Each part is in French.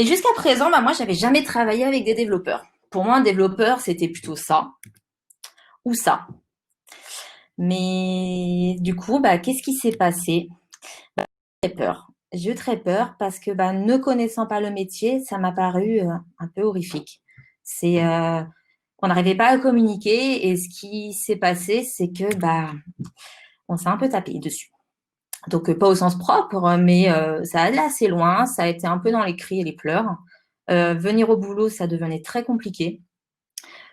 Et jusqu'à présent, moi, j'avais jamais travaillé avec des développeurs. Pour moi, un développeur, c'était plutôt ça ou ça. Mais du coup, qu'est-ce qui s'est passé? J'ai peur. J'ai eu très peur parce que ne connaissant pas le métier, ça m'a paru un peu horrifique. C'est on n'arrivait pas à communiquer et ce qui s'est passé, c'est que on s'est un peu tapé dessus. Donc pas au sens propre, mais ça allait assez loin. Ça a été un peu dans les cris et les pleurs. Venir au boulot, ça devenait très compliqué.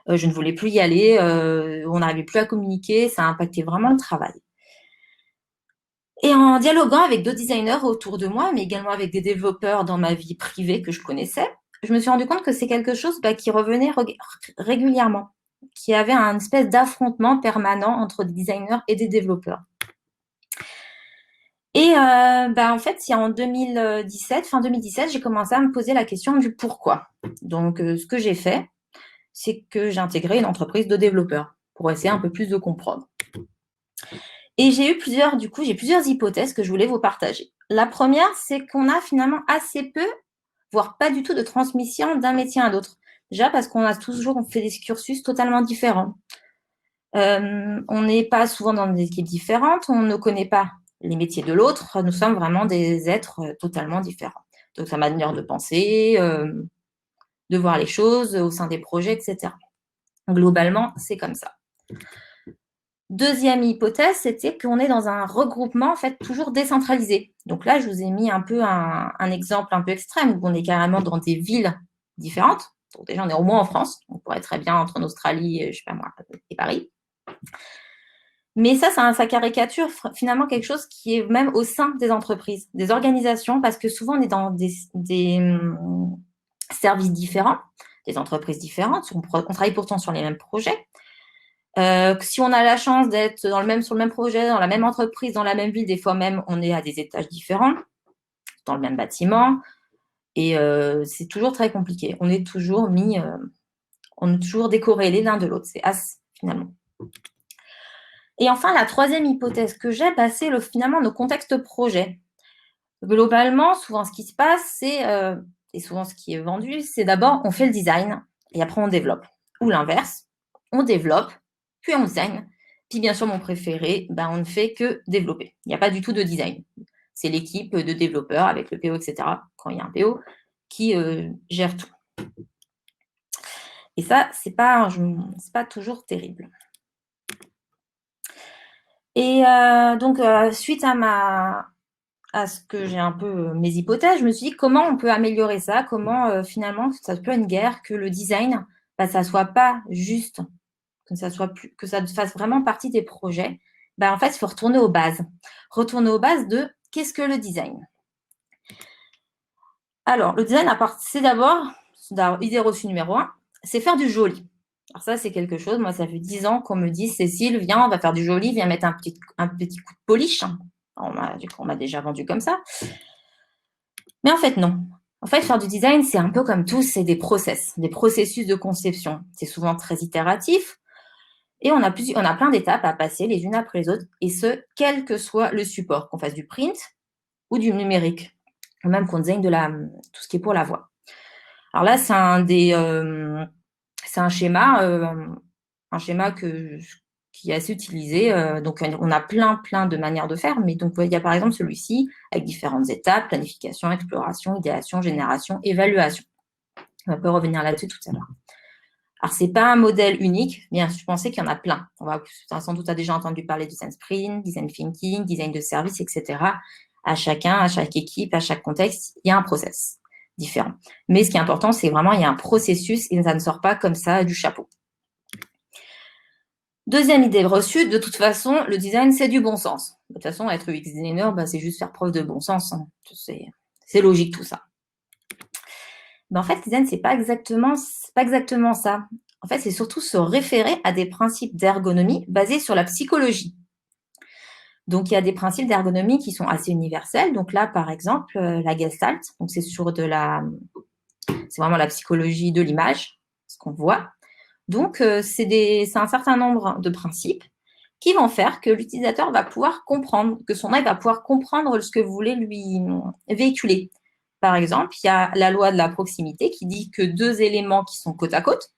Je ne voulais plus y aller. On n'arrivait plus à communiquer. Ça a impacté vraiment le travail. Et en dialoguant avec d'autres designers autour de moi, mais également avec des développeurs dans ma vie privée que je connaissais, je me suis rendu compte que c'est quelque chose qui revenait régulièrement, qui avait un espèce d'affrontement permanent entre des designers et des développeurs. Et en fait, c'est en 2017, fin 2017, j'ai commencé à me poser la question du pourquoi. Donc, ce que j'ai fait, c'est que j'ai intégré une entreprise de développeurs pour essayer un peu plus de comprendre. Et j'ai plusieurs hypothèses que je voulais vous partager. La première, c'est qu'on a finalement assez peu, voire pas du tout de transmission d'un métier à un autre. Déjà parce qu'on a toujours fait des cursus totalement différents. On n'est pas souvent dans des équipes différentes, on ne connaît pas les métiers de l'autre, nous sommes vraiment des êtres totalement différents. Donc sa manière de penser, de voir les choses au sein des projets, etc. Globalement, c'est comme ça. Deuxième hypothèse, c'était qu'on est dans un regroupement en fait toujours décentralisé. Donc là, je vous ai mis un peu un exemple un peu extrême où on est carrément dans des villes différentes. Donc déjà, on est au moins en France. On pourrait très bien entre en Australie, je sais pas moi, et Paris. Mais ça caricature finalement quelque chose qui est même au sein des entreprises, des organisations, parce que souvent on est dans des services différents, des entreprises différentes. On travaille pourtant sur les mêmes projets. Si on a la chance d'être sur le même projet, dans la même entreprise, dans la même ville, des fois même on est à des étages différents, dans le même bâtiment, et c'est toujours très compliqué. On est toujours décorrélés l'un de l'autre. C'est as finalement. Et enfin, la troisième hypothèse que j'ai, c'est finalement nos contextes projets. Globalement, souvent ce qui se passe, et souvent ce qui est vendu, c'est d'abord on fait le design et après on développe. Ou l'inverse, on développe, puis on design. Puis bien sûr, mon préféré, on ne fait que développer. Il n'y a pas du tout de design. C'est l'équipe de développeurs avec le PO, etc., quand il y a un PO, qui gère tout. Et ça, c'est pas toujours terrible. Et donc, suite à ce que j'ai un peu mes hypothèses, je me suis dit comment on peut améliorer ça, comment finalement ça peut être une guerre, que le design, ça soit pas juste, que ça fasse vraiment partie des projets. En fait, il faut retourner aux bases. Retourner aux bases de qu'est-ce que le design? Alors, le design, c'est d'abord, idée reçue numéro 1, c'est faire du joli. Alors ça, c'est quelque chose, moi, ça fait 10 ans qu'on me dit, Cécile, viens, on va faire du joli, viens mettre un petit coup de polish. On m'a déjà vendu comme ça. Mais en fait, non. En fait, faire du design, c'est un peu comme tout, c'est des processus de conception. C'est souvent très itératif et on a plein d'étapes à passer les unes après les autres, et ce, quel que soit le support, qu'on fasse du print ou du numérique, ou même qu'on design tout ce qui est pour la voix. Alors là, c'est un schéma qui est assez utilisé. Donc, on a plein de manières de faire. Mais donc, il y a par exemple celui-ci avec différentes étapes, planification, exploration, idéation, génération, évaluation. On peut revenir là-dessus tout à l'heure. Alors, ce n'est pas un modèle unique. Bien, je pensais qu'il y en a plein. Sans doute, tu as déjà entendu parler de design sprint, design thinking, design de service, etc. À chaque équipe, à chaque contexte, il y a un process différent. Mais ce qui est important, c'est vraiment il y a un processus et ça ne sort pas comme ça du chapeau. Deuxième idée reçue, de toute façon, le design, c'est du bon sens. De toute façon, être UX designer, c'est juste faire preuve de bon sens. Hein. C'est logique tout ça. En fait, le design, c'est pas exactement ça. En fait, c'est surtout se référer à des principes d'ergonomie basés sur la psychologie. Donc, il y a des principes d'ergonomie qui sont assez universels. Donc là, par exemple, la Gestalt, donc c'est vraiment la psychologie de l'image, ce qu'on voit. Donc, c'est un certain nombre de principes qui vont faire que l'utilisateur va pouvoir comprendre, que son œil va pouvoir comprendre ce que vous voulez lui véhiculer. Par exemple, il y a la loi de la proximité qui dit que deux éléments qui sont côte à côte,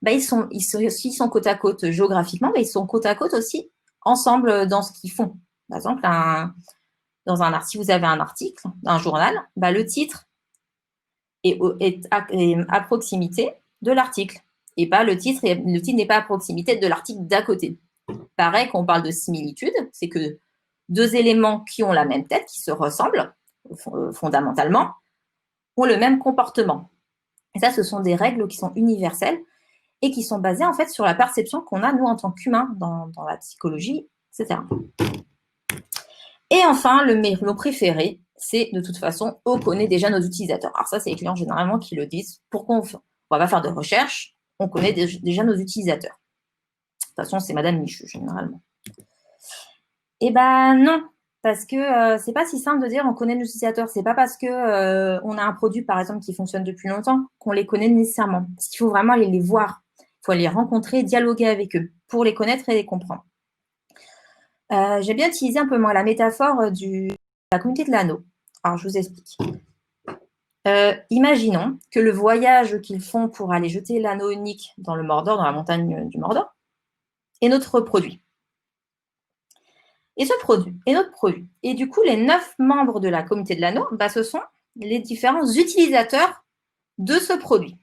s'ils sont côte à côte géographiquement, ils sont côte à côte aussi ensemble dans ce qu'ils font. Par exemple, si vous avez un article, un journal, le titre est à proximité de l'article. Et pas le titre n'est pas à proximité de l'article d'à côté. Pareil, quand on parle de similitude, c'est que deux éléments qui ont la même tête, qui se ressemblent fondamentalement, ont le même comportement. Et ça, ce sont des règles qui sont universelles et qui sont basées en fait sur la perception qu'on a, nous, en tant qu'humains, dans la psychologie, etc. Et enfin, le mot préféré, c'est de toute façon, on connaît déjà nos utilisateurs. Alors ça, c'est les clients généralement qui le disent. Pourquoi on va pas faire de recherche? On connaît déjà nos utilisateurs. De toute façon, c'est Madame Michu, généralement. Eh ben non, parce que c'est pas si simple de dire on connaît nos utilisateurs. C'est pas parce que on a un produit, par exemple, qui fonctionne depuis longtemps qu'on les connaît nécessairement. Il faut vraiment aller les voir. Il faut aller les rencontrer, dialoguer avec eux pour les connaître et les comprendre. J'ai bien utilisé un peu moins la métaphore de la communauté de l'anneau. Alors, je vous explique. Imaginons que le voyage qu'ils font pour aller jeter l'anneau unique dans le Mordor, dans la montagne du Mordor, est notre produit. Et ce produit est notre produit. Et du coup, les 9 membres de la communauté de l'anneau, ce sont les différents utilisateurs de ce produit.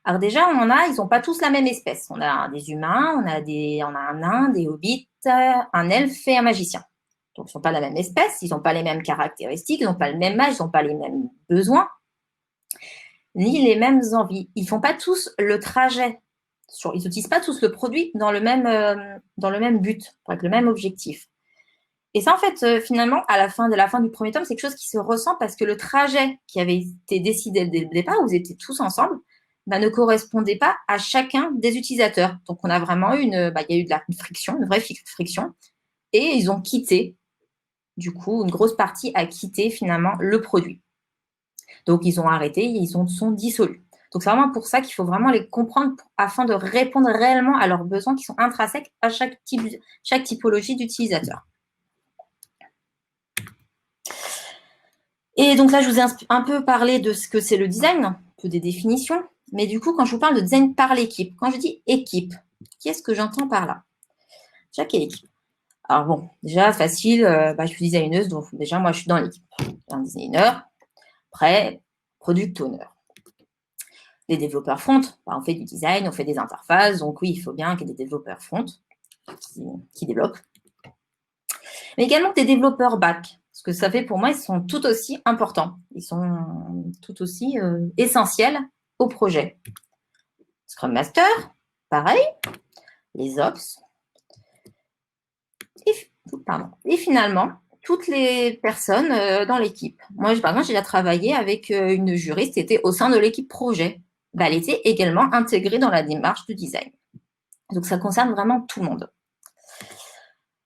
Alors déjà, ils n'ont pas tous la même espèce. On a des humains, on a un nain, des hobbits, un elfe et un magicien. Donc, ils ne sont pas la même espèce, ils n'ont pas les mêmes caractéristiques, ils n'ont pas le même âge, ils n'ont pas les mêmes besoins, ni les mêmes envies. Ils ne font pas tous le trajet. Ils n'utilisent pas tous le produit dans le même but, avec le même objectif. Et ça, en fait, finalement, à la fin du premier tome, c'est quelque chose qui se ressent parce que le trajet qui avait été décidé dès le départ, où vous étiez tous ensemble, ne correspondait pas à chacun des utilisateurs. Donc, on a vraiment eu il y a eu une friction, une vraie friction, et ils ont quitté. Du coup, une grosse partie a quitté finalement le produit. Donc, ils ont arrêté, ils sont dissolus. Donc, c'est vraiment pour ça qu'il faut vraiment les comprendre afin de répondre réellement à leurs besoins qui sont intrinsèques à chaque typologie d'utilisateur. Et donc là, je vous ai un peu parlé de ce que c'est le design, un peu des définitions. Mais du coup, quand je vous parle de design par l'équipe, quand je dis équipe, qu'est-ce que j'entends par là? Déjà, quelle équipe? Alors bon, déjà, facile, je suis designeuse, donc déjà, moi, je suis dans l'équipe. Un designer, après, product owner. Les développeurs front, on fait du design, on fait des interfaces, donc oui, il faut bien qu'il y ait des développeurs front qui développent. Mais également des développeurs back. Ce que ça fait pour moi, ils sont tout aussi importants. Ils sont tout aussi essentiels au projet. Scrum Master, pareil. Les Ops. Et finalement, toutes les personnes dans l'équipe. Moi, par exemple, j'ai déjà travaillé avec une juriste qui était au sein de l'équipe projet. Elle était également intégrée dans la démarche du design. Donc, ça concerne vraiment tout le monde.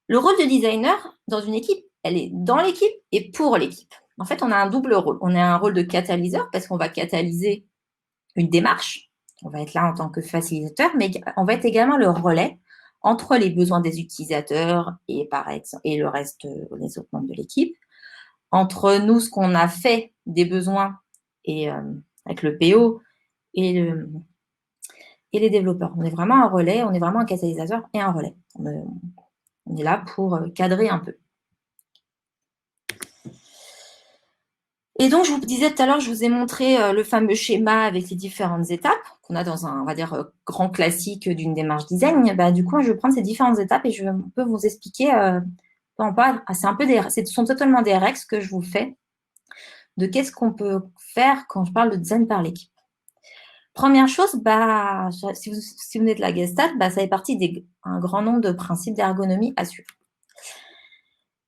Le rôle de designer dans une équipe, elle est dans l'équipe et pour l'équipe. En fait, on a un double rôle. On a un rôle de catalyseur parce qu'on va catalyser une démarche. On va être là en tant que facilitateur, mais on va être également le relais entre les besoins des utilisateurs et le reste, les autres membres de l'équipe. Entre nous, ce qu'on a fait des besoins et avec le PO et les développeurs. On est vraiment un relais, on est vraiment un catalyseur et un relais. On est là pour cadrer un peu. Et donc, je vous disais tout à l'heure, je vous ai montré le fameux schéma avec les différentes étapes qu'on a dans un, on va dire, grand classique d'une démarche design. Du coup, je vais prendre ces différentes étapes et je peux vous expliquer, ce sont totalement des règles que je vous fais de qu'est-ce qu'on peut faire quand je parle de design par l'équipe. Première chose, si vous venez de la Gestalt, ça fait partie d'un grand nombre de principes d'ergonomie à suivre.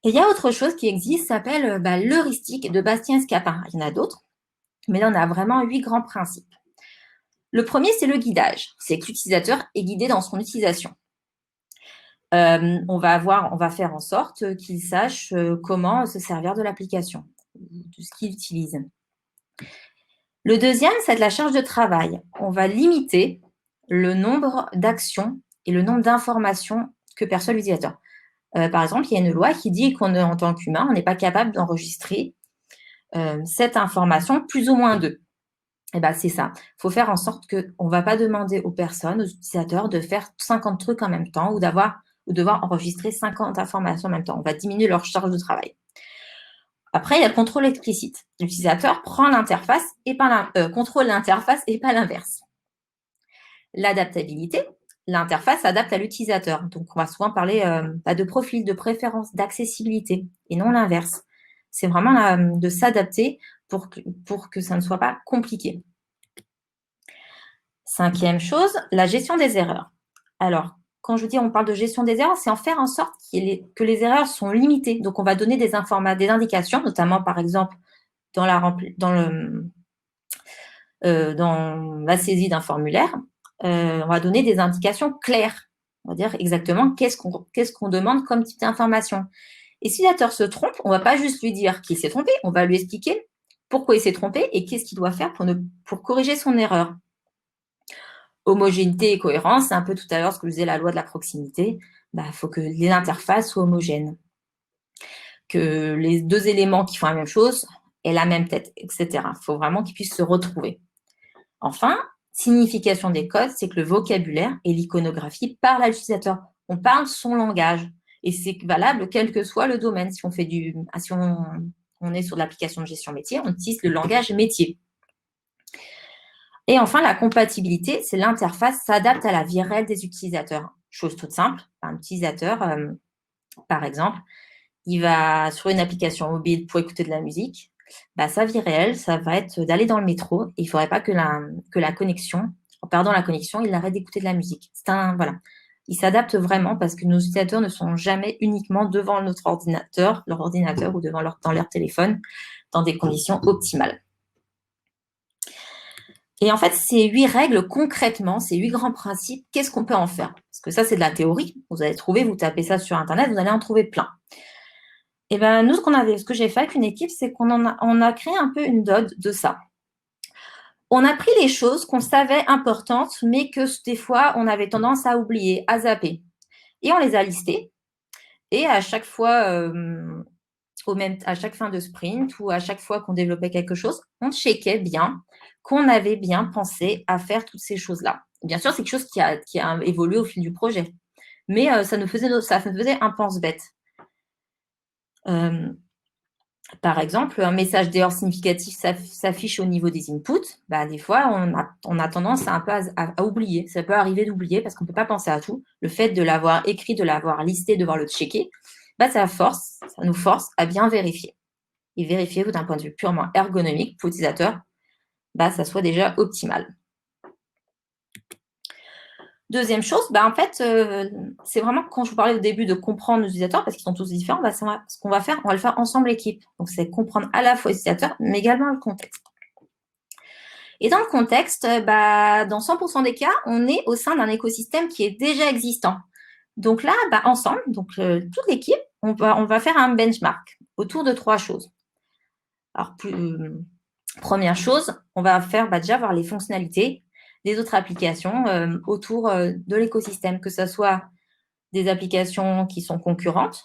Et il y a autre chose qui existe, ça s'appelle l'heuristique de Bastien Scapin. Il y en a d'autres, mais là, on a vraiment 8 grands principes. Le premier, c'est le guidage. C'est que l'utilisateur est guidé dans son utilisation. On va faire en sorte qu'il sache comment se servir de l'application, de ce qu'il utilise. Le deuxième, c'est de la charge de travail. On va limiter le nombre d'actions et le nombre d'informations que perçoit l'utilisateur. Par exemple, il y a une loi qui dit qu'en tant qu'humain, on n'est pas capable d'enregistrer cette information, plus ou moins 2. Et ben, c'est ça. Il faut faire en sorte qu'on ne va pas demander aux personnes, aux utilisateurs, de faire 50 trucs en même temps ou devoir enregistrer 50 informations en même temps. On va diminuer leur charge de travail. Après, il y a le contrôle explicite. L'utilisateur prend l'interface et contrôle l'interface et pas l'inverse. L'adaptabilité, l'interface s'adapte à l'utilisateur. Donc, on va souvent parler de profil, de préférence, d'accessibilité et non l'inverse. C'est vraiment de s'adapter pour que ça ne soit pas compliqué. 5e chose, la gestion des erreurs. Alors, quand je dis on parle de gestion des erreurs, c'est en faire en sorte que les erreurs sont limitées. Donc, on va donner des indications, notamment par exemple dans la saisie d'un formulaire. On va donner des indications claires. On va dire exactement qu'est-ce qu'on demande comme type d'information. Et si l'utilisateur se trompe, on ne va pas juste lui dire qu'il s'est trompé, on va lui expliquer pourquoi il s'est trompé et qu'est-ce qu'il doit faire pour corriger son erreur. Homogénéité et cohérence, c'est un peu tout à l'heure ce que je disais, la loi de la proximité. Il faut que les interfaces soient homogènes, que les 2 éléments qui font la même chose aient la même tête, etc. Il faut vraiment qu'ils puissent se retrouver. Enfin, signification des codes, c'est que le vocabulaire et l'iconographie parlent à l'utilisateur. On parle son langage. Et c'est valable quel que soit le domaine. Si on est sur de l'application de gestion métier, on utilise le langage métier. Et enfin, la compatibilité, c'est l'interface s'adapte à la vie réelle des utilisateurs. Chose toute simple, un utilisateur, par exemple, il va sur une application mobile pour écouter de la musique. Sa vie réelle, ça va être d'aller dans le métro. Et il ne faudrait pas que la connexion, en perdant la connexion, il arrête d'écouter de la musique. Voilà. Il s'adapte vraiment parce que nos utilisateurs ne sont jamais uniquement devant leur ordinateur ou dans leur téléphone, dans des conditions optimales. Et en fait, ces 8 règles, concrètement, ces 8 grands principes, qu'est-ce qu'on peut en faire? Parce que ça, c'est de la théorie. Vous allez trouver, vous tapez ça sur Internet, vous allez en trouver plein. Et nous, ce que j'ai fait avec une équipe, c'est qu'on a créé un peu une dode de ça. On a pris les choses qu'on savait importantes, mais que des fois, on avait tendance à oublier, à zapper. Et on les a listées. Et à chaque fois, à chaque fin de sprint ou à chaque fois qu'on développait quelque chose, on checkait bien qu'on avait bien pensé à faire toutes ces choses-là. Bien sûr, c'est quelque chose qui a évolué au fil du projet. Mais ça nous faisait un pense-bête. Par exemple, un message d'erreur significatif s'affiche au niveau des inputs. Des fois, on a tendance à oublier. Ça peut arriver d'oublier parce qu'on ne peut pas penser à tout. Le fait de l'avoir écrit, de l'avoir listé, de devoir le checker, ça nous force à bien vérifier. Et vérifier d'un point de vue purement ergonomique pour l'utilisateur, ça soit déjà optimal. Deuxième chose, en fait, c'est vraiment quand je vous parlais au début de comprendre nos utilisateurs, parce qu'ils sont tous différents, ce qu'on va faire, on va le faire ensemble l'équipe. Donc, c'est comprendre à la fois les utilisateurs, mais également le contexte. Et dans le contexte, dans 100% des cas, on est au sein d'un écosystème qui est déjà existant. Donc là, ensemble, toute l'équipe, on va faire un benchmark autour de 3 choses. Alors, première chose, on va faire déjà voir les fonctionnalités des autres applications autour de l'écosystème, que ce soit des applications qui sont concurrentes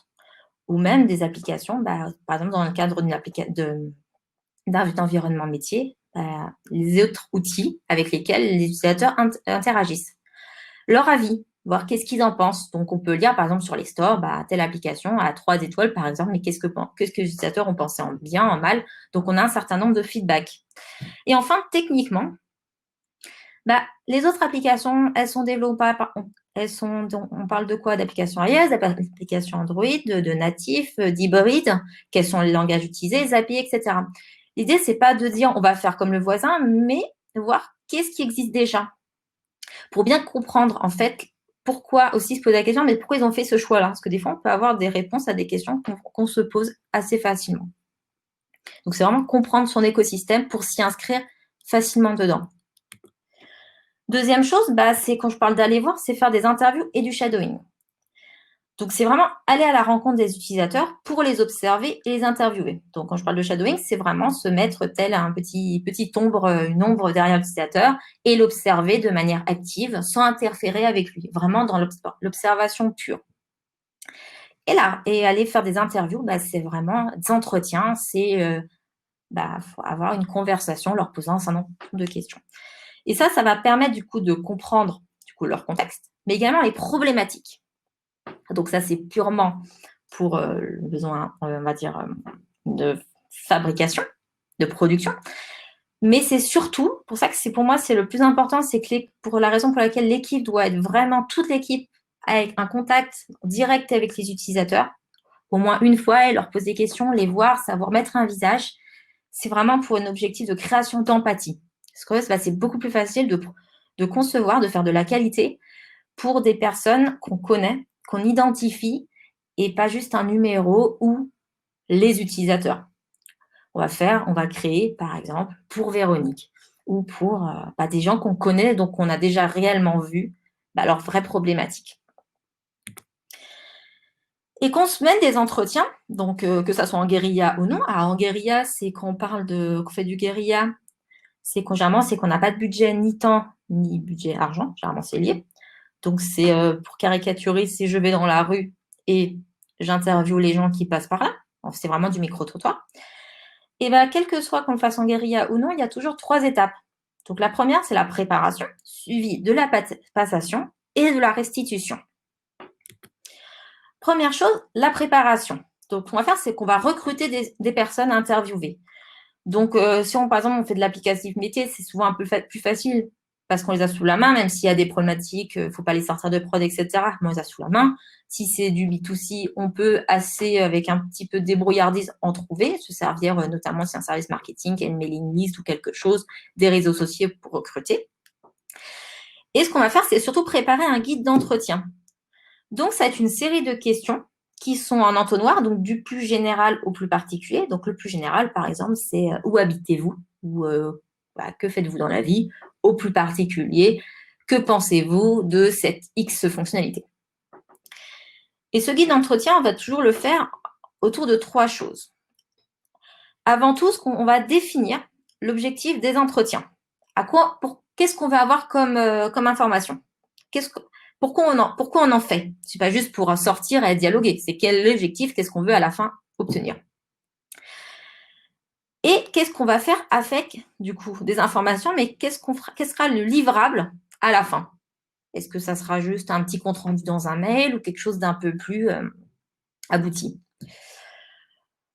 ou même des applications, par exemple, dans le cadre d'un environnement métier, les autres outils avec lesquels les utilisateurs interagissent. Leur avis, voir qu'est-ce qu'ils en pensent. Donc, on peut lire, par exemple, sur les stores, telle application a 3 étoiles, par exemple, mais qu'est-ce que les utilisateurs ont pensé en bien, en mal. Donc, on a un certain nombre de feedbacks. Et enfin, techniquement, les autres applications, elles sont développées on parle de quoi? D'applications iOS, d'applications Android, de natifs, d'hybrides, quels sont les langages utilisés, les API, etc. L'idée, c'est pas de dire on va faire comme le voisin, mais de voir qu'est-ce qui existe déjà. Pour bien comprendre, en fait, pourquoi aussi se poser la question, mais pourquoi ils ont fait ce choix-là? Parce que des fois, on peut avoir des réponses à des questions qu'on se pose assez facilement. Donc, c'est vraiment comprendre son écosystème pour s'y inscrire facilement dedans. Deuxième chose, c'est quand je parle d'aller voir, c'est faire des interviews et du shadowing. Donc, c'est vraiment aller à la rencontre des utilisateurs pour les observer et les interviewer. Donc, quand je parle de shadowing, c'est vraiment se mettre tel un une ombre derrière l'utilisateur et l'observer de manière active sans interférer avec lui, vraiment dans l'observation pure. Et aller faire des interviews, c'est vraiment des entretiens, c'est faut avoir une conversation, leur posant un certain nombre de questions. Et ça va permettre du coup de comprendre leur contexte, mais également les problématiques. Donc ça, c'est purement pour le besoin, on va dire, de fabrication, de production. Mais c'est surtout, pour ça que pour moi, c'est le plus important, c'est que pour la raison pour laquelle l'équipe doit être vraiment, toute l'équipe, avec un contact direct avec les utilisateurs, au moins une fois, et leur poser des questions, les voir, savoir mettre un visage. C'est vraiment pour un objectif de création d'empathie. Parce que c'est beaucoup plus facile de concevoir, de faire de la qualité pour des personnes qu'on connaît, qu'on identifie, et pas juste un numéro ou les utilisateurs. On va créer, par exemple, pour Véronique ou pour des gens qu'on connaît, donc qu'on a déjà réellement vu leurs vraies problématiques. Et qu'on se mène des entretiens, donc que ça soit en guérilla ou non. Alors en guérilla, c'est qu'on fait du guérilla, c'est qu'on n'a pas de budget ni temps ni budget argent, généralement c'est lié. Donc c'est pour caricaturer, c'est je vais dans la rue et j'interviewe les gens qui passent par là. C'est vraiment du micro-trottoir. Et quel que soit qu'on le fasse en guérilla ou non, il y a toujours 3 étapes. Donc la première, c'est la préparation, suivie de la passation et de la restitution. Première chose, la préparation. Donc, ce qu'on va faire, c'est qu'on va recruter des personnes à interviewer. Donc, si par exemple, on fait de l'applicatif métier, c'est souvent un peu plus facile parce qu'on les a sous la main, même s'il y a des problématiques, il ne faut pas les sortir de prod, etc. Mais on les a sous la main. Si c'est du B2C, on peut avec un petit peu de débrouillardise, en trouver, se servir notamment si c'est un service marketing, une mailing list ou quelque chose, des réseaux sociaux pour recruter. Et ce qu'on va faire, c'est surtout préparer un guide d'entretien. Donc, ça va être une série de questions qui sont en entonnoir, donc du plus général au plus particulier. Donc, le plus général, par exemple, c'est où habitez-vous ou que faites-vous dans la vie? Au plus particulier, que pensez-vous de cette X fonctionnalité? Et ce guide d'entretien, on va toujours le faire autour de 3 choses. Avant tout, on va définir l'objectif des entretiens. Qu'est-ce qu'on va avoir comme information? Pourquoi on en fait? C'est pas juste pour sortir et dialoguer. C'est quel est l'objectif? Qu'est-ce qu'on veut à la fin obtenir? Et qu'est-ce qu'on va faire avec, du coup, des informations, mais qu'est-ce sera le livrable à la fin? Est-ce que ça sera juste un petit compte rendu dans un mail ou quelque chose d'un peu plus abouti?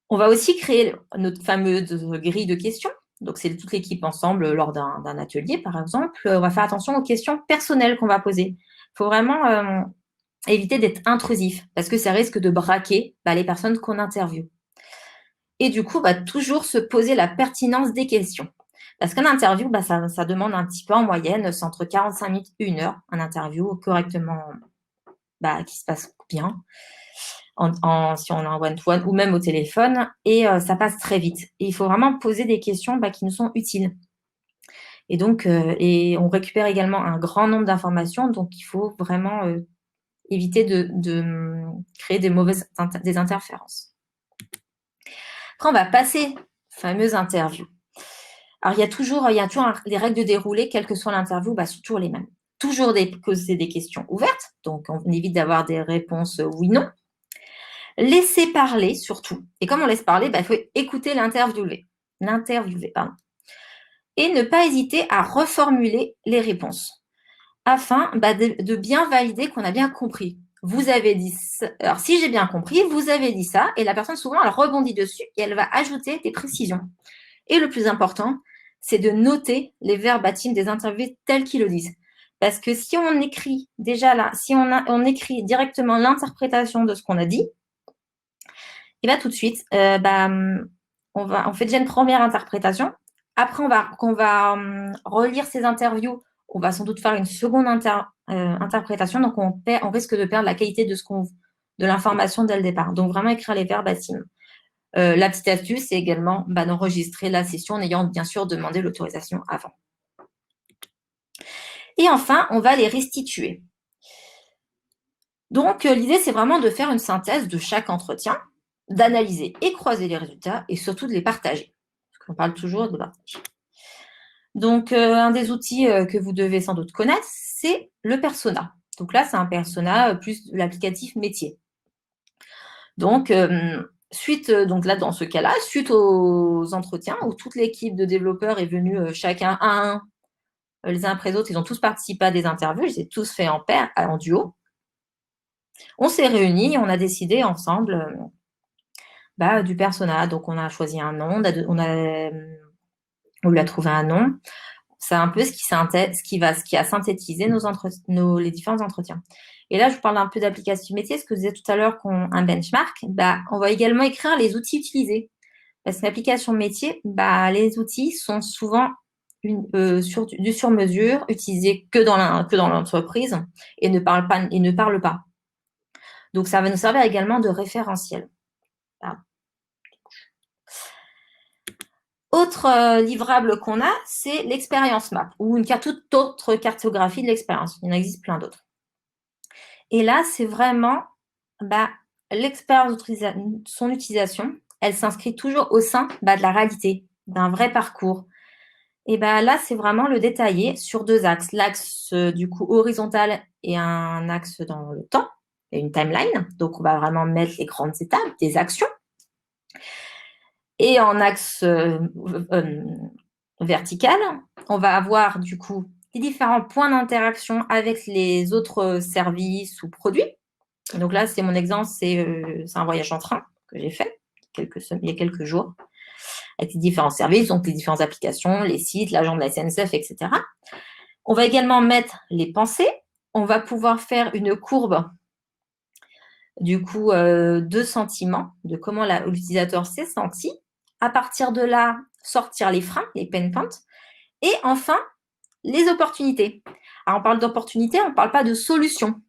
On va aussi créer notre fameuse grille de questions. Donc, c'est toute l'équipe ensemble lors d'un atelier, par exemple. On va faire attention aux questions personnelles qu'on va poser. Il faut vraiment éviter d'être intrusif parce que ça risque de braquer les personnes qu'on interviewe. Et du coup, toujours se poser la pertinence des questions. Parce qu'un interview, ça demande un petit peu en moyenne, c'est entre 45 minutes et 1 heure, un interview correctement, qui se passe bien, si on a un one-to-one ou même au téléphone, et ça passe très vite. Et il faut vraiment poser des questions qui nous sont utiles. Et donc, et on récupère également un grand nombre d'informations, donc il faut vraiment éviter de créer des interférences. Après, on va passer aux fameuses interviews. Alors, il y a toujours les règles de déroulé, quelle que soit l'interview, sont toujours les mêmes. Toujours poser des questions ouvertes, donc on évite d'avoir des réponses oui-non. Laisser parler surtout. Et comme on laisse parler, il faut écouter l'interviewé. Et ne pas hésiter à reformuler les réponses afin de bien valider qu'on a bien compris. Vous avez dit ça. Alors, si j'ai bien compris, vous avez dit ça, et la personne, souvent, elle rebondit dessus et elle va ajouter des précisions. Et le plus important, c'est de noter les verbatims des interviewés tels qu'ils le disent. Parce que si on écrit déjà là, si on écrit directement l'interprétation de ce qu'on a dit, et tout de suite, on fait déjà une première interprétation. Après, on va relire ces interviews. On va sans doute faire une seconde interprétation. Donc, on risque de perdre la qualité de l'information dès le départ. Donc, vraiment écrire les verbatims. La petite astuce, c'est également d'enregistrer la session en ayant bien sûr demandé l'autorisation avant. Et enfin, on va les restituer. Donc, l'idée, c'est vraiment de faire une synthèse de chaque entretien, d'analyser et croiser les résultats et surtout de les partager. Parce qu'on parle toujours de partage. Donc, un des outils que vous devez sans doute connaître, c'est le persona. Donc là, c'est un persona plus de l'applicatif métier. Donc, suite, donc là, dans ce cas-là, suite aux entretiens où toute l'équipe de développeurs est venue chacun un, les uns après les autres, ils ont tous participé à des interviews, ils étaient tous faits en paire, en duo. On s'est réunis, on a décidé ensemble du persona. Donc, on a choisi un nom, on lui a trouvé un nom. C'est un peu ce qui a synthétisé les différents entretiens. Et là, je vous parle un peu d'application métier, ce que je disais tout à l'heure, un benchmark. On va également écrire les outils utilisés. Parce qu'une application métier, les outils sont souvent du sur-mesure, utilisés que dans l'entreprise et ne parlent pas. Donc, ça va nous servir également de référentiel. Voilà. Autre livrable qu'on a, c'est l'expérience map ou toute autre cartographie de l'expérience. Il en existe plein d'autres. Et là, c'est vraiment l'expérience, son utilisation, elle s'inscrit toujours au sein de la réalité, d'un vrai parcours. Et là, c'est vraiment le détailler sur 2 axes. L'axe du coup horizontal et un axe dans le temps, et une timeline. Donc, on va vraiment mettre les grandes étapes, des actions. Et en axe vertical, on va avoir du coup les différents points d'interaction avec les autres services ou produits. Donc là, c'est mon exemple, c'est un voyage en train que j'ai fait il y a quelques jours, avec les différents services, donc les différentes applications, les sites, l'agent de la SNCF, etc. On va également mettre les pensées. On va pouvoir faire une courbe du coup de sentiments, de comment l'utilisateur s'est senti. À partir de là, sortir les freins, les pain points. Et enfin, les opportunités. Alors, on parle d'opportunités, on ne parle pas de solutions.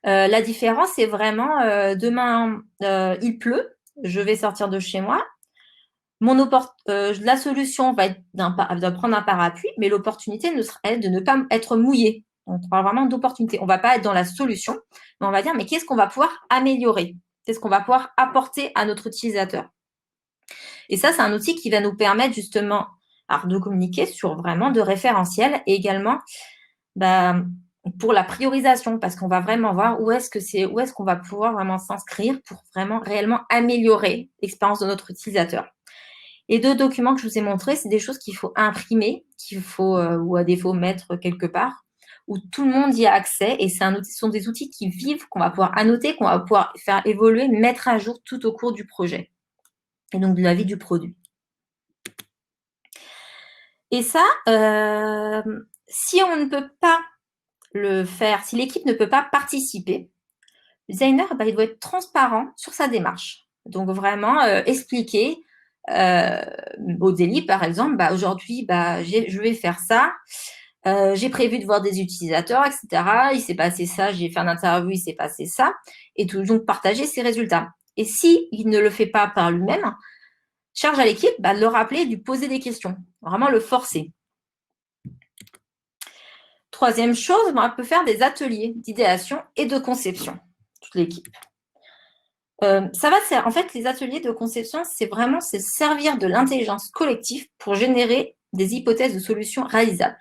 La différence, c'est vraiment demain, il pleut, je vais sortir de chez moi. La solution va être de prendre un parapluie, mais l'opportunité est de ne pas être mouillé. Donc, on parle vraiment d'opportunité. On ne va pas être dans la solution, mais on va dire, mais qu'est-ce qu'on va pouvoir améliorer? Qu'est-ce qu'on va pouvoir apporter à notre utilisateur? Et ça, c'est un outil qui va nous permettre justement de communiquer sur vraiment de référentiels et également pour la priorisation, parce qu'on va vraiment voir où est-ce qu'on va pouvoir vraiment s'inscrire pour vraiment réellement améliorer l'expérience de notre utilisateur. Les 2 documents que je vous ai montrés, c'est des choses qu'il faut imprimer, qu'il faut ou à défaut mettre quelque part, où tout le monde y a accès et ce sont des outils qui vivent, qu'on va pouvoir annoter, qu'on va pouvoir faire évoluer, mettre à jour tout au cours du projet et donc de la vie du produit. Et ça, si on ne peut pas le faire, si l'équipe ne peut pas participer, le designer, il doit être transparent sur sa démarche. Donc, vraiment expliquer au daily, par exemple, aujourd'hui, je vais faire ça. J'ai prévu de voir des utilisateurs, etc. Il s'est passé ça, j'ai fait une interview, il s'est passé ça. Et donc, partager ses résultats. Et s'il ne le fait pas par lui-même, charge à l'équipe de le rappeler, de lui poser des questions. Vraiment le forcer. Troisième chose, on peut faire des ateliers d'idéation et de conception, toute l'équipe. En fait, les ateliers de conception, c'est servir de l'intelligence collective pour générer des hypothèses de solutions réalisables.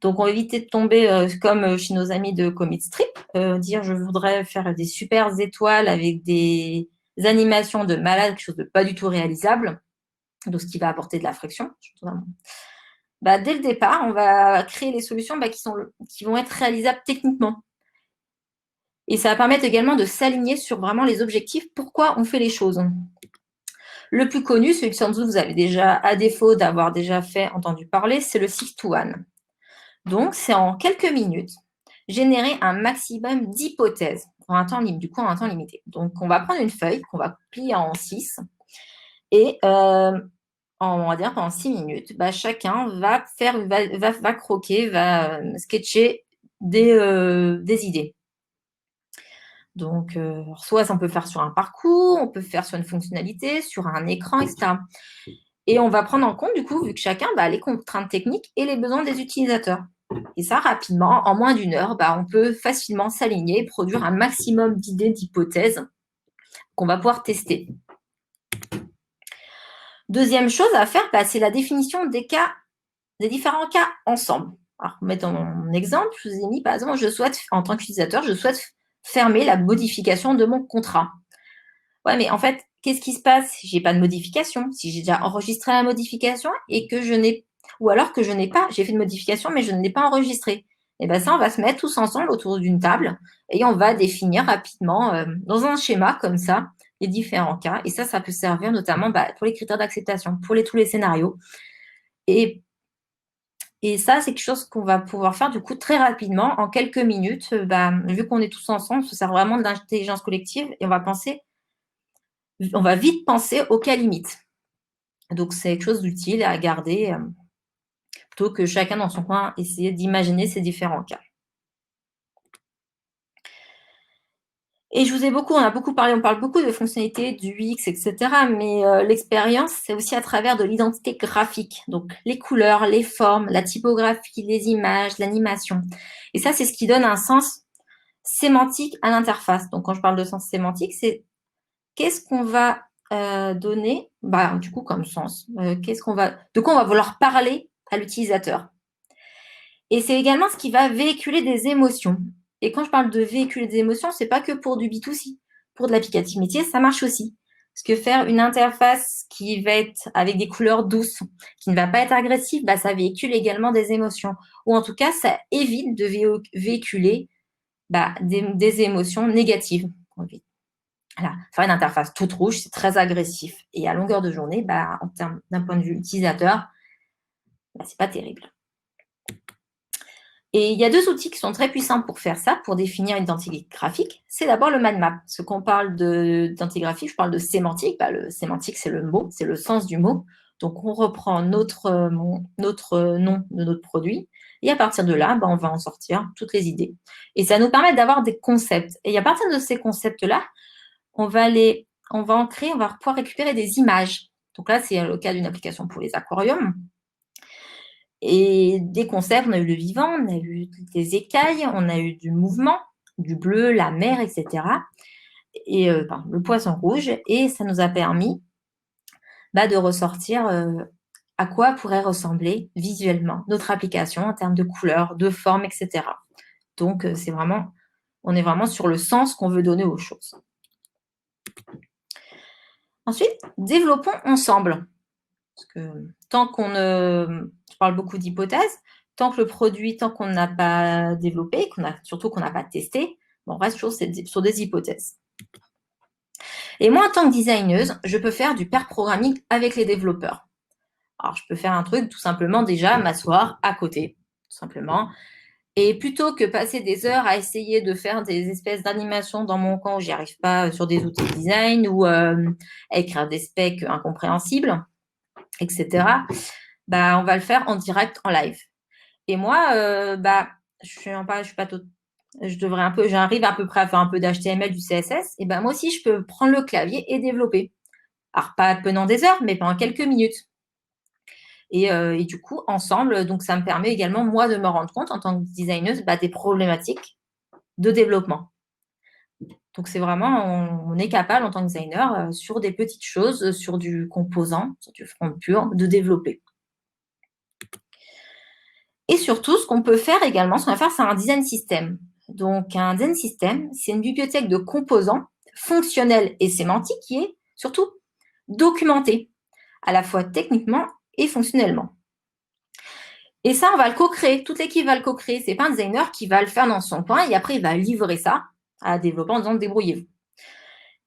Donc, on va éviter de tomber comme chez nos amis de Commit Strip, dire je voudrais faire des super étoiles avec des animations de malade, quelque chose de pas du tout réalisable, donc ce qui va apporter de la friction. Dès le départ, on va créer les solutions qui vont être réalisables techniquement. Et ça va permettre également de s'aligner sur vraiment les objectifs, pourquoi on fait les choses. Le plus connu, celui que sans doute vous avez déjà, à défaut d'avoir déjà entendu parler, c'est le 6 to 1. Donc, c'est en quelques minutes, générer un maximum d'hypothèses en un temps limité. Donc, on va prendre une feuille qu'on va plier en 6 et on va dire pendant 6 minutes, chacun va croquer, va sketcher des idées. Donc, soit on peut faire sur un parcours, on peut faire sur une fonctionnalité, sur un écran, etc. Et on va prendre en compte, du coup, vu que chacun a les contraintes techniques et les besoins des utilisateurs. Et ça, rapidement, en moins d'1 heure, on peut facilement s'aligner et produire un maximum d'idées, d'hypothèses qu'on va pouvoir tester. Deuxième chose à faire, c'est la définition des différents cas ensemble. Alors, pour mettre mon exemple, je vous ai mis, par exemple, en tant qu'utilisateur, je souhaite fermer la modification de mon contrat. Ouais, mais en fait, qu'est-ce qui se passe si j'ai pas de modification, si j'ai déjà enregistré la modification et que je n'ai, ou alors que je n'ai pas, j'ai fait une modification mais je ne l'ai pas enregistrée. Et bien ça, on va se mettre tous ensemble autour d'une table et on va définir rapidement dans un schéma comme ça les différents cas. Et ça peut servir notamment pour les critères d'acceptation, pour tous les scénarios. Et ça, c'est quelque chose qu'on va pouvoir faire du coup très rapidement, en quelques minutes. Vu qu'on est tous ensemble, ça sert vraiment de l'intelligence collective et on va vite penser aux cas limites. Donc, c'est quelque chose d'utile à garder plutôt que chacun dans son coin essayer d'imaginer ces différents cas. Et on a beaucoup parlé, on parle beaucoup de fonctionnalités, du UX, etc. Mais l'expérience, c'est aussi à travers de l'identité graphique. Donc, les couleurs, les formes, la typographie, les images, l'animation. Et ça, c'est ce qui donne un sens sémantique à l'interface. Donc, quand je parle de sens sémantique, c'est qu'est-ce qu'on va donner, du coup, comme sens. De quoi on va vouloir parler à l'utilisateur. Et c'est également ce qui va véhiculer des émotions. Et quand je parle de véhiculer des émotions, c'est pas que pour du B2C. Pour de l'applicatif métier, ça marche aussi. Parce que faire une interface qui va être avec des couleurs douces, qui ne va pas être agressive, ça véhicule également des émotions. Ou en tout cas, ça évite de véhiculer des émotions négatives. Voilà. Faire une interface toute rouge, c'est très agressif. Et à longueur de journée, en termes d'un point de vue utilisateur, c'est pas terrible. Et il y a deux outils qui sont très puissants pour faire ça, pour définir une identité graphique. C'est d'abord le mind map. Parce qu'on parle d'identité graphique, je parle de sémantique. Le sémantique, c'est le mot, c'est le sens du mot. Donc, on reprend notre nom de notre produit. Et à partir de là, on va en sortir toutes les idées. Et ça nous permet d'avoir des concepts. Et à partir de ces concepts-là, on va pouvoir récupérer des images. Donc là, c'est le cas d'une application pour les aquariums. Et des concepts, on a eu le vivant, on a eu des écailles, on a eu du mouvement, du bleu, la mer, etc. Et le poisson rouge. Et ça nous a permis de ressortir à quoi pourrait ressembler visuellement notre application en termes de couleurs, de formes, etc. Donc, on est vraiment sur le sens qu'on veut donner aux choses. Ensuite, développons ensemble. Parce que je parle beaucoup d'hypothèses, tant qu'on n'a pas développé, surtout qu'on n'a pas testé, on reste toujours sur des hypothèses. Et moi, en tant que designeuse, je peux faire du pair programming avec les développeurs. Alors, je peux faire un truc, tout simplement, déjà, m'asseoir à côté, tout simplement. Et plutôt que passer des heures à essayer de faire des espèces d'animations dans mon coin où j'y arrive pas sur des outils de design ou à écrire des specs incompréhensibles, etc., on va le faire en direct, en live. Et moi, j'arrive à peu près à faire un peu d'HTML, du CSS. Et moi aussi, je peux prendre le clavier et développer. Alors, pas pendant des heures, mais pendant quelques minutes. Et du coup, ensemble, donc ça me permet également, moi, de me rendre compte, en tant que designeuse, des problématiques de développement. Donc, c'est vraiment, on est capable, en tant que designer, sur des petites choses, sur du composant, sur du front pur, de développer. Et surtout, ce qu'on peut faire également, c'est un design system. Donc, un design system, c'est une bibliothèque de composants fonctionnels et sémantiques qui est surtout documentée, à la fois techniquement et fonctionnellement. Et ça, on va le co-créer. Toute l'équipe va le co-créer. Ce n'est pas un designer qui va le faire dans son coin et après, il va livrer ça à des développeurs en disant « débrouillez-vous ».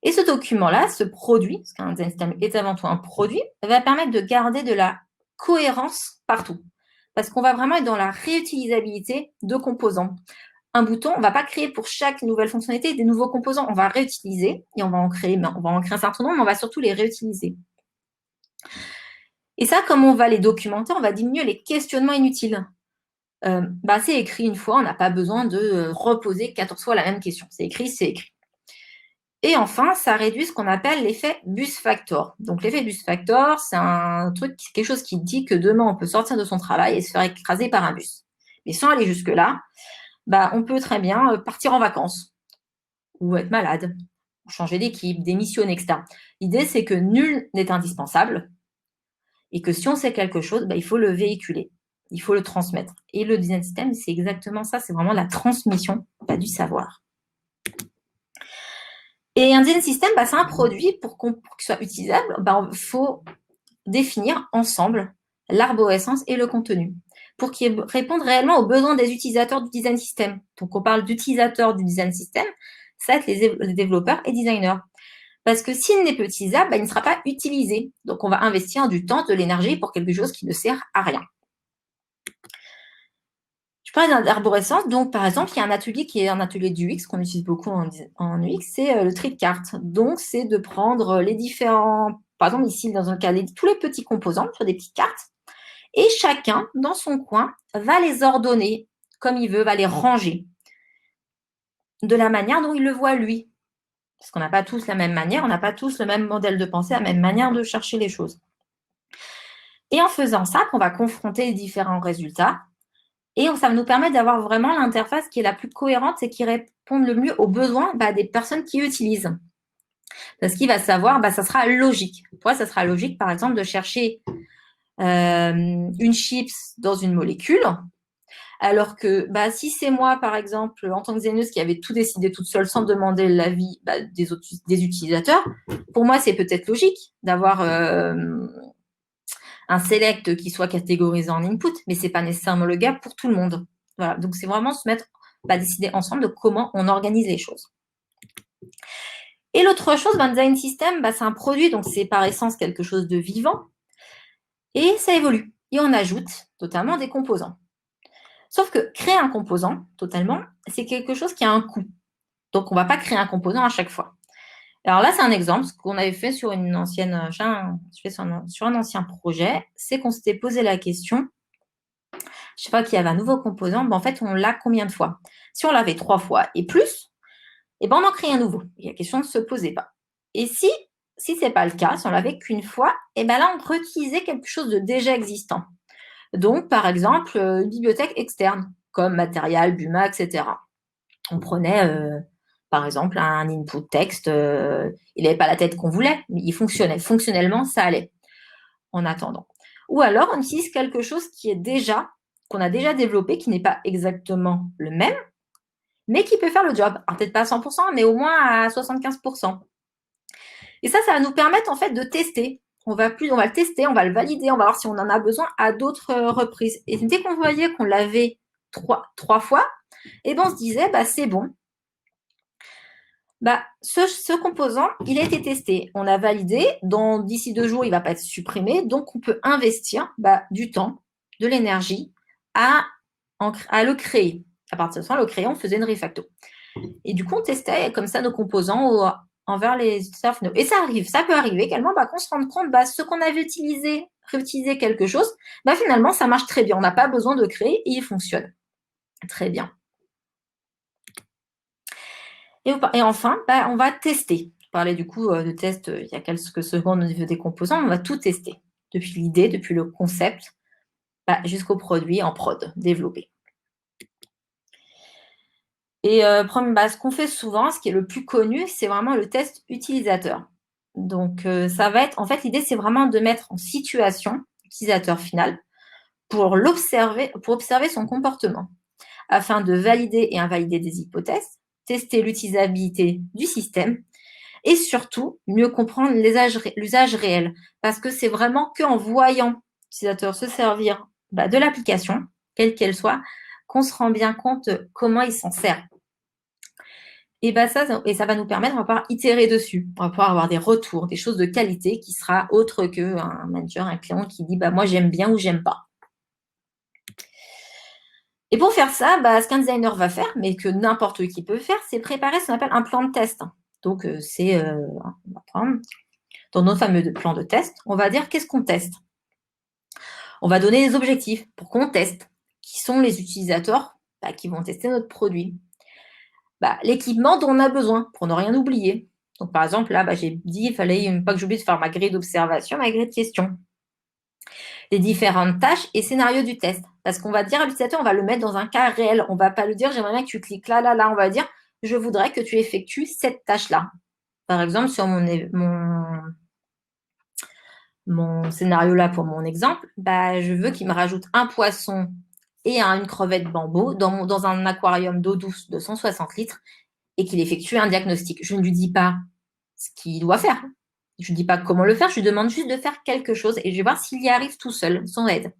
Et ce document-là, ce produit, parce qu'un design system est avant tout un produit, va permettre de garder de la cohérence partout. Parce qu'on va vraiment être dans la réutilisabilité de composants. Un bouton, on ne va pas créer pour chaque nouvelle fonctionnalité des nouveaux composants. On va réutiliser et on va en créer un certain nombre, mais on va surtout les réutiliser. Et ça, comme on va les documenter, on va diminuer les questionnements inutiles. C'est écrit une fois, on n'a pas besoin de reposer 14 fois la même question. C'est écrit, c'est écrit. Et enfin, ça réduit ce qu'on appelle l'effet bus factor. Donc, l'effet bus factor, c'est quelque chose qui dit que demain, on peut sortir de son travail et se faire écraser par un bus. Mais sans aller jusque-là, on peut très bien partir en vacances ou être malade, ou changer d'équipe, démissionner, etc. L'idée, c'est que nul n'est indispensable et que si on sait quelque chose, il faut le véhiculer, il faut le transmettre. Et le design system, c'est exactement ça, c'est vraiment la transmission du savoir. Et un design system, c'est un produit pour qu'il soit utilisable, il faut définir ensemble l'arborescence et le contenu pour qu'il réponde réellement aux besoins des utilisateurs du design system. Donc, on parle d'utilisateurs du design system, ça va être les développeurs et designers. Parce que s'il n'est pas utilisable, il ne sera pas utilisé. Donc, on va investir du temps, de l'énergie pour quelque chose qui ne sert à rien. Je parle d'arborescence. Donc, par exemple, il y a un atelier qui est un atelier d'UX qu'on utilise beaucoup en UX, c'est le tri de cartes. Donc, c'est de prendre les différents, par exemple, ici, dans un cas, tous les petits composants sur des petites cartes, et chacun, dans son coin, va les ordonner comme il veut, va les ranger de la manière dont il le voit lui. Parce qu'on n'a pas tous la même manière, on n'a pas tous le même modèle de pensée, la même manière de chercher les choses. Et en faisant ça, on va confronter les différents résultats. Et ça va nous permettre d'avoir vraiment l'interface qui est la plus cohérente et qui répond le mieux aux besoins des personnes qui utilisent. Parce qu'il va savoir, ça sera logique. Pourquoi ça sera logique, par exemple, de chercher une chips dans une molécule, alors que si c'est moi, par exemple, en tant que designeuse qui avait tout décidé toute seule sans demander l'avis des utilisateurs, pour moi, c'est peut-être logique d'avoir un select qui soit catégorisé en input, mais ce n'est pas nécessairement le cas pour tout le monde. Voilà. Donc, c'est vraiment se mettre, décider ensemble de comment on organise les choses. Et l'autre chose, un design system, c'est un produit, donc c'est par essence quelque chose de vivant, et ça évolue. Et on ajoute totalement des composants. Sauf que créer un composant, totalement, c'est quelque chose qui a un coût. Donc, on ne va pas créer un composant à chaque fois. Alors là, c'est un exemple, ce qu'on avait fait sur une ancienne, sur un ancien projet, c'est qu'on s'était posé la question, je sais pas, qu'il y avait un nouveau composant, en fait, on l'a combien de fois? Si on l'avait 3 fois et plus, on en crée un nouveau. Et la question ne se posait pas. Et si ce n'est pas le cas, si on l'avait qu'une fois, là, on réutilisait quelque chose de déjà existant. Donc, par exemple, une bibliothèque externe, comme Material, Buma, etc. On prenait, par exemple, un input texte, il n'avait pas la tête qu'on voulait, mais il fonctionnait. Fonctionnellement, ça allait, en attendant. Ou alors, on utilise quelque chose qu'on a déjà développé, qui n'est pas exactement le même, mais qui peut faire le job. Alors, peut-être pas à 100%, mais au moins à 75%. Et ça va nous permettre, en fait, de tester. On va le tester, on va le valider, on va voir si on en a besoin à d'autres reprises. Et dès qu'on voyait qu'on l'avait 3 fois, on se disait, c'est bon. Ce composant, il a été testé. On a validé. D'ici 2 jours, il ne va pas être supprimé. Donc, on peut investir du temps, de l'énergie à le créer. À partir de ça, le créer, on faisait une refacto. Et du coup, on testait comme ça nos composants envers les utilisateurs finaux. Et ça arrive, ça peut arriver également qu'on se rende compte ce qu'on avait réutilisé quelque chose, finalement, ça marche très bien. On n'a pas besoin de créer et il fonctionne très bien. Et enfin, on va tester. Je parlais du coup de test il y a quelques secondes au niveau des composants. On va tout tester, depuis l'idée, depuis le concept, jusqu'au produit en prod, développé. Et ce qu'on fait souvent, ce qui est le plus connu, c'est vraiment le test utilisateur. Donc, ça va être, en fait, l'idée, c'est vraiment de mettre en situation l'utilisateur final pour observer son comportement, afin de valider et invalider des hypothèses, tester l'utilisabilité du système et surtout mieux comprendre l'usage réel. Parce que c'est vraiment qu'en voyant l'utilisateur se servir de l'application, quelle qu'elle soit, qu'on se rend bien compte de comment il s'en sert. Et ça va nous permettre, on va pouvoir itérer dessus. On va pouvoir avoir des retours, des choses de qualité qui sera autre qu'un manager, un client qui dit moi j'aime bien ou j'aime pas. Et pour faire ça, ce qu'un designer va faire, mais que n'importe qui peut faire, c'est préparer ce qu'on appelle un plan de test. Donc, on va prendre dans nos fameux plans de test, on va dire qu'est-ce qu'on teste. On va donner des objectifs pour qu'on teste, qui sont les utilisateurs qui vont tester notre produit. L'équipement dont on a besoin pour ne rien oublier. Donc, par exemple, là, j'ai dit il fallait pas que j'oublie de faire ma grille d'observation, ma grille de questions. Les différentes tâches et scénarios du test. Parce qu'on va dire à l'utilisateur, on va le mettre dans un cas réel. On ne va pas lui dire j'aimerais bien que tu cliques là, là, là. On va dire je voudrais que tu effectues cette tâche-là. Par exemple, sur mon scénario là pour mon exemple, je veux qu'il me rajoute un poisson et une crevette bambou dans un aquarium d'eau douce de 160 litres et qu'il effectue un diagnostic. Je ne lui dis pas ce qu'il doit faire. Je ne dis pas comment le faire, je lui demande juste de faire quelque chose et je vais voir s'il y arrive tout seul, sans aide.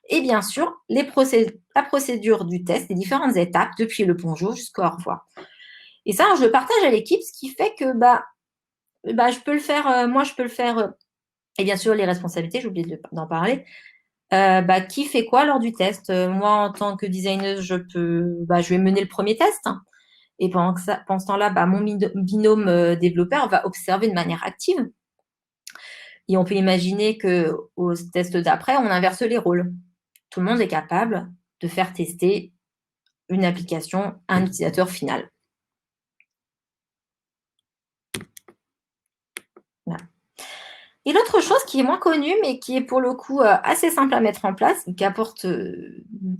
Et bien sûr, la procédure du test, les différentes étapes, depuis le bonjour jusqu'au au revoir. Et ça, je le partage à l'équipe, ce qui fait que je peux le faire, moi je peux le faire, et bien sûr les responsabilités, j'ai oublié d'en parler. Qui fait quoi lors du test? Moi, en tant que designer, je vais mener le premier test. Et pendant ce temps-là, mon binôme développeur va observer de manière active. Et on peut imaginer qu'au test d'après, on inverse les rôles. Tout le monde est capable de faire tester une application à un utilisateur final. Voilà. Et l'autre chose qui est moins connue, mais qui est pour le coup assez simple à mettre en place, qui apporte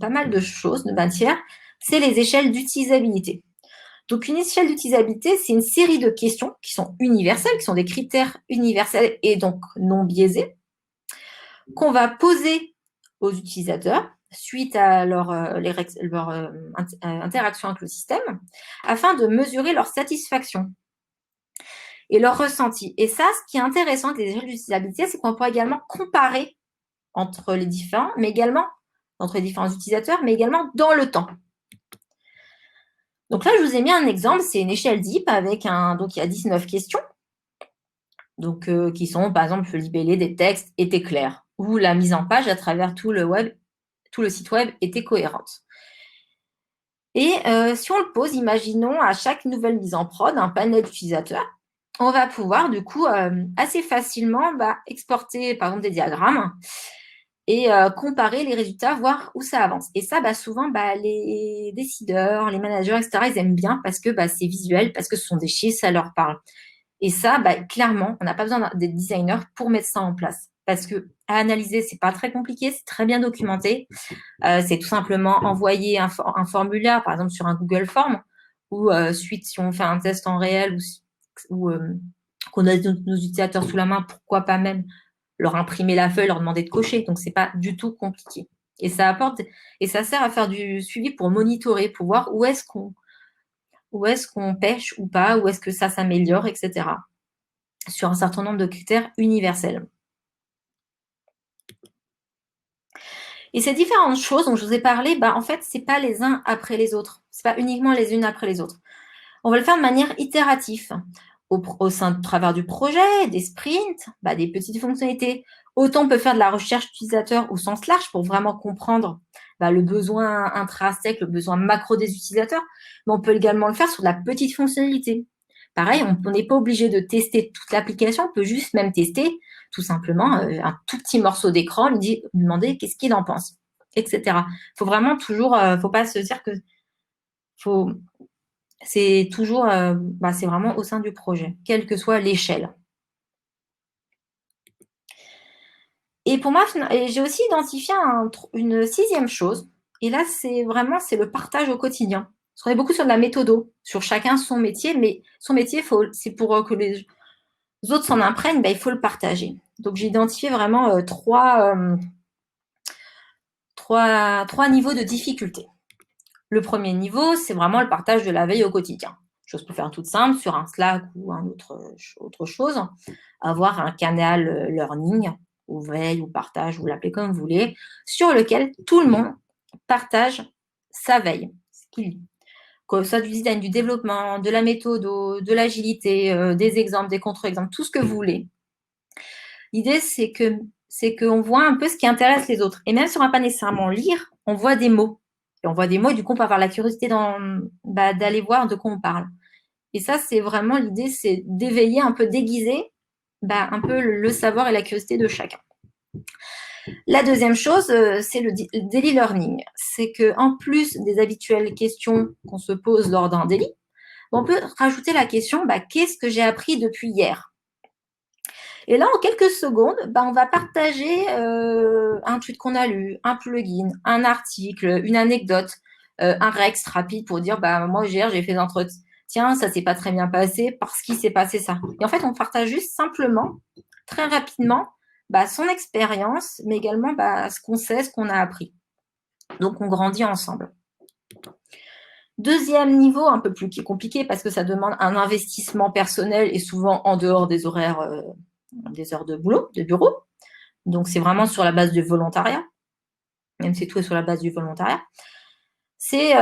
pas mal de choses, de matière, c'est les échelles d'utilisabilité. Donc, une échelle d'utilisabilité, c'est une série de questions qui sont universelles, qui sont des critères universels et donc non biaisés, qu'on va poser aux utilisateurs suite à leur interaction avec le système, afin de mesurer leur satisfaction et leur ressenti. Et ça, ce qui est intéressant avec les échelles d'utilisabilité, c'est qu'on peut également comparer entre les différents, mais également entre les différents utilisateurs, mais également dans le temps. Donc là, je vous ai mis un exemple, c'est une échelle DIP avec donc il y a 19 questions, donc qui sont par exemple le libellé des textes était clair, ou la mise en page à travers tout le site web était cohérente. Et si on le pose, imaginons à chaque nouvelle mise en prod un panel d'utilisateurs, on va pouvoir du coup assez facilement exporter par exemple des diagrammes et comparer les résultats, voir où ça avance. Et ça, souvent, les décideurs, les managers, etc., ils aiment bien parce que c'est visuel, parce que ce sont des chiffres, ça leur parle. Et ça, clairement, on n'a pas besoin des designers pour mettre ça en place. Parce que à analyser, c'est pas très compliqué, c'est très bien documenté. C'est tout simplement envoyer un formulaire, par exemple sur un Google Form, ou suite, si on fait un test en réel ou qu'on a nos utilisateurs sous la main, pourquoi pas même leur imprimer la feuille, leur demander de cocher. Donc, c'est pas du tout compliqué. Et ça sert à faire du suivi pour monitorer, pour voir où est-ce qu'on pêche ou pas, où est-ce que ça s'améliore, etc. Sur un certain nombre de critères universels. Et ces différentes choses dont je vous ai parlé, en fait, c'est pas les uns après les autres. C'est pas uniquement les unes après les autres. On va le faire de manière itérative, au sein de travers du projet, des sprints, des petites fonctionnalités. Autant on peut faire de la recherche utilisateur au sens large pour vraiment comprendre le besoin intrinsèque, le besoin macro des utilisateurs, mais on peut également le faire sur de la petite fonctionnalité. Pareil, on n'est pas obligé de tester toute l'application, on peut juste même tester tout simplement un tout petit morceau d'écran, lui demander qu'est-ce qu'il en pense, etc. Faut vraiment toujours, faut pas se dire que c'est toujours, c'est vraiment au sein du projet, quelle que soit l'échelle. Et pour moi, j'ai aussi identifié une 6e chose, et là, c'est le partage au quotidien. On est beaucoup sur de la méthodo, sur chacun son métier, mais son métier, c'est pour que les autres s'en imprègnent, il faut le partager. Donc, j'ai identifié vraiment trois niveaux de difficulté. Le premier niveau, c'est vraiment le partage de la veille au quotidien. Chose pour faire toute simple, sur un Slack ou autre chose, avoir un canal learning, ou veille, ou partage, vous l'appelez comme vous voulez, sur lequel tout le monde partage sa veille, ce qu'il lit. Que ce soit du design, du développement, de la méthode, de l'agilité, des exemples, des contre-exemples, tout ce que vous voulez. L'idée, c'est qu'on voit un peu ce qui intéresse les autres. Et même si on ne va pas nécessairement lire, on voit des mots. Et on voit des mots, et du coup, on peut avoir la curiosité d'aller voir de quoi on parle. Et ça, c'est vraiment l'idée, c'est d'éveiller un peu, déguiser un peu le savoir et la curiosité de chacun. La deuxième chose, c'est le daily learning. C'est qu'en plus des habituelles questions qu'on se pose lors d'un daily, on peut rajouter la question qu'est-ce que j'ai appris depuis hier? Et là, en quelques secondes, on va partager un tweet qu'on a lu, un plugin, un article, une anecdote, un rex rapide pour dire moi hier j'ai fait l'entretien, ça s'est pas très bien passé parce qu'il s'est passé ça. Et en fait, on partage juste simplement, très rapidement, son expérience, mais également ce qu'on sait, ce qu'on a appris. Donc, on grandit ensemble. Deuxième niveau, un peu plus qui est compliqué parce que ça demande un investissement personnel et souvent en dehors des horaires, des heures de boulot, de bureau. Donc, c'est vraiment sur la base du volontariat, même si tout est sur la base du volontariat. C'est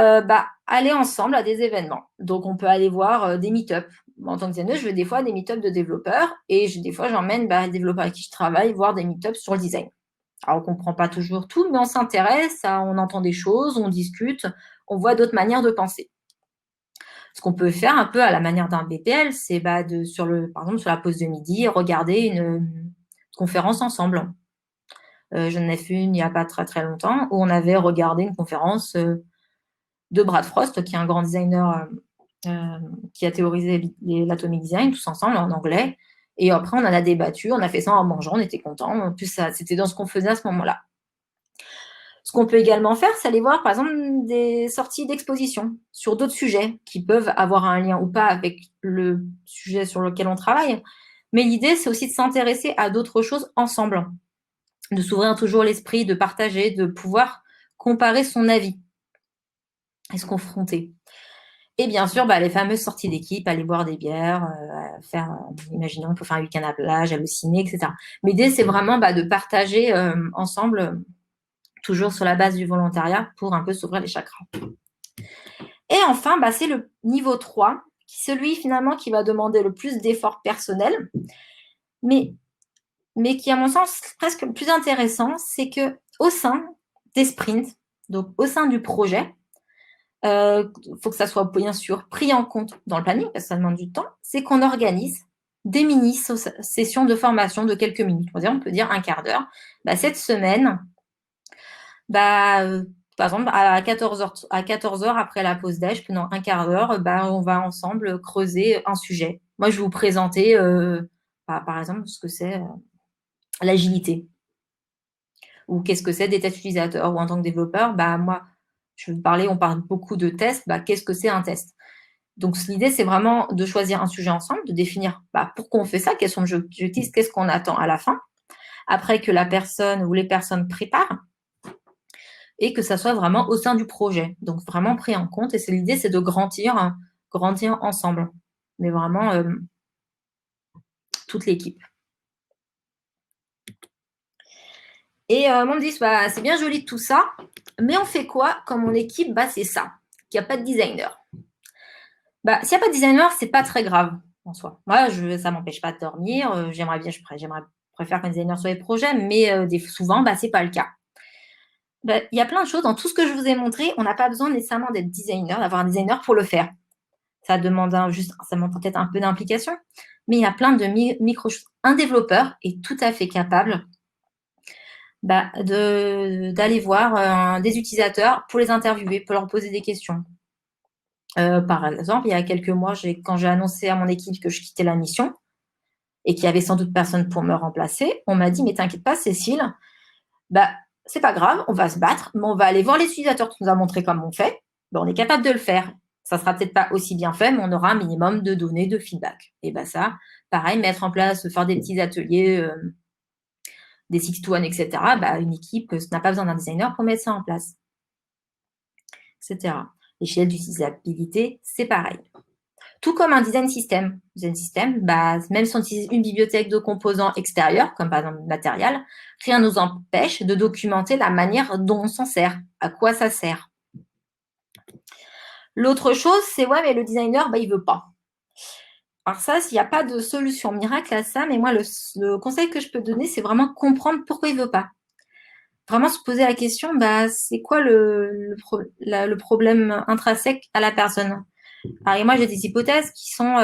aller ensemble à des événements. Donc, on peut aller voir des meet-up. En tant que designer, je veux des fois des meet-up de développeurs et des fois, j'emmène les développeurs avec qui je travaille voir des meet-up sur le design. Alors, on ne comprend pas toujours tout, mais on s'intéresse, on entend des choses, on discute, on voit d'autres manières de penser. Ce qu'on peut faire un peu à la manière d'un BPL, c'est par exemple, sur la pause de midi, regarder une conférence ensemble. J'en ai fait une il n'y a pas très très longtemps où on avait regardé une conférence de Brad Frost, qui est un grand designer qui a théorisé l'atomic design, tous ensemble en anglais. Et après, on en a débattu, on a fait ça en mangeant, on était contents. En plus, c'était dans ce qu'on faisait à ce moment-là. Ce qu'on peut également faire, c'est aller voir, par exemple, des sorties d'exposition sur d'autres sujets qui peuvent avoir un lien ou pas avec le sujet sur lequel on travaille. Mais l'idée, c'est aussi de s'intéresser à d'autres choses ensemble, de s'ouvrir toujours l'esprit, de partager, de pouvoir comparer son avis et se confronter. Et bien sûr, les fameuses sorties d'équipe, aller boire des bières, imaginons, on peut faire un week-end à la plage, aller au ciné, etc. Mais l'idée, c'est vraiment de partager ensemble, toujours sur la base du volontariat, pour un peu s'ouvrir les chakras. Et enfin, c'est le niveau 3, celui finalement qui va demander le plus d'efforts personnels, mais qui, à mon sens, presque le plus intéressant, c'est que au sein des sprints, donc au sein du projet, faut que ça soit bien sûr pris en compte dans le planning, parce que ça demande du temps, c'est qu'on organise des mini-sessions de formation de quelques minutes. On peut dire un quart d'heure. Cette semaine, par exemple, à 14h après la pause déj, pendant un quart d'heure, on va ensemble creuser un sujet. Moi, je vais vous présenter, par exemple, ce que c'est l'agilité. Ou qu'est-ce que c'est des tests utilisateurs. Ou en tant que développeur, moi, on parle beaucoup de tests. Qu'est-ce que c'est un test? Donc, l'idée, c'est vraiment de choisir un sujet ensemble, de définir pourquoi on fait ça, quels sont les objectifs, qu'est-ce qu'on attend à la fin. Après que la personne ou les personnes préparent et que ça soit vraiment au sein du projet. Donc, vraiment pris en compte. Et l'idée, c'est de grandir ensemble. Mais vraiment, toute l'équipe. Et on me dit, c'est bien joli tout ça, mais on fait quoi quand mon équipe, c'est ça, qu'il n'y a pas de designer. S'il n'y a pas de designer, c'est pas très grave en soi. Moi, ça m'empêche pas de dormir. J'aimerais préfère qu'un designer soit les projets, mais souvent, c'est pas le cas. Il y a plein de choses. Dans tout ce que je vous ai montré, on n'a pas besoin nécessairement d'être designer, d'avoir un designer pour le faire. Ça demande peut-être un peu d'implication, mais il y a plein de micro-choses. Un développeur est tout à fait capable d'aller voir des utilisateurs pour les interviewer, pour leur poser des questions. Par exemple, il y a quelques mois, quand j'ai annoncé à mon équipe que je quittais la mission et qu'il y avait sans doute personne pour me remplacer, on m'a dit, mais t'inquiète pas, Cécile, c'est pas grave, on va se battre, mais on va aller voir les utilisateurs qui nous a montré comment on fait. On est capable de le faire. Ça sera peut-être pas aussi bien fait, mais on aura un minimum de données, de feedback. Et ça, pareil, mettre en place, faire des petits ateliers, des 6-to-1, etc. Une équipe n'a pas besoin d'un designer pour mettre ça en place, etc. L'échelle d'utilisabilité, c'est pareil. Tout comme un design system. Design system, même si on utilise une bibliothèque de composants extérieurs, comme par exemple le matériel, rien ne nous empêche de documenter la manière dont on s'en sert, à quoi ça sert. L'autre chose, c'est mais le designer, il veut pas. Alors ça, il n'y a pas de solution miracle à ça, mais moi, le conseil que je peux donner, c'est vraiment comprendre pourquoi il veut pas. Vraiment se poser la question, c'est quoi le problème intrinsèque à la personne. Alors, moi, j'ai des hypothèses qui sont,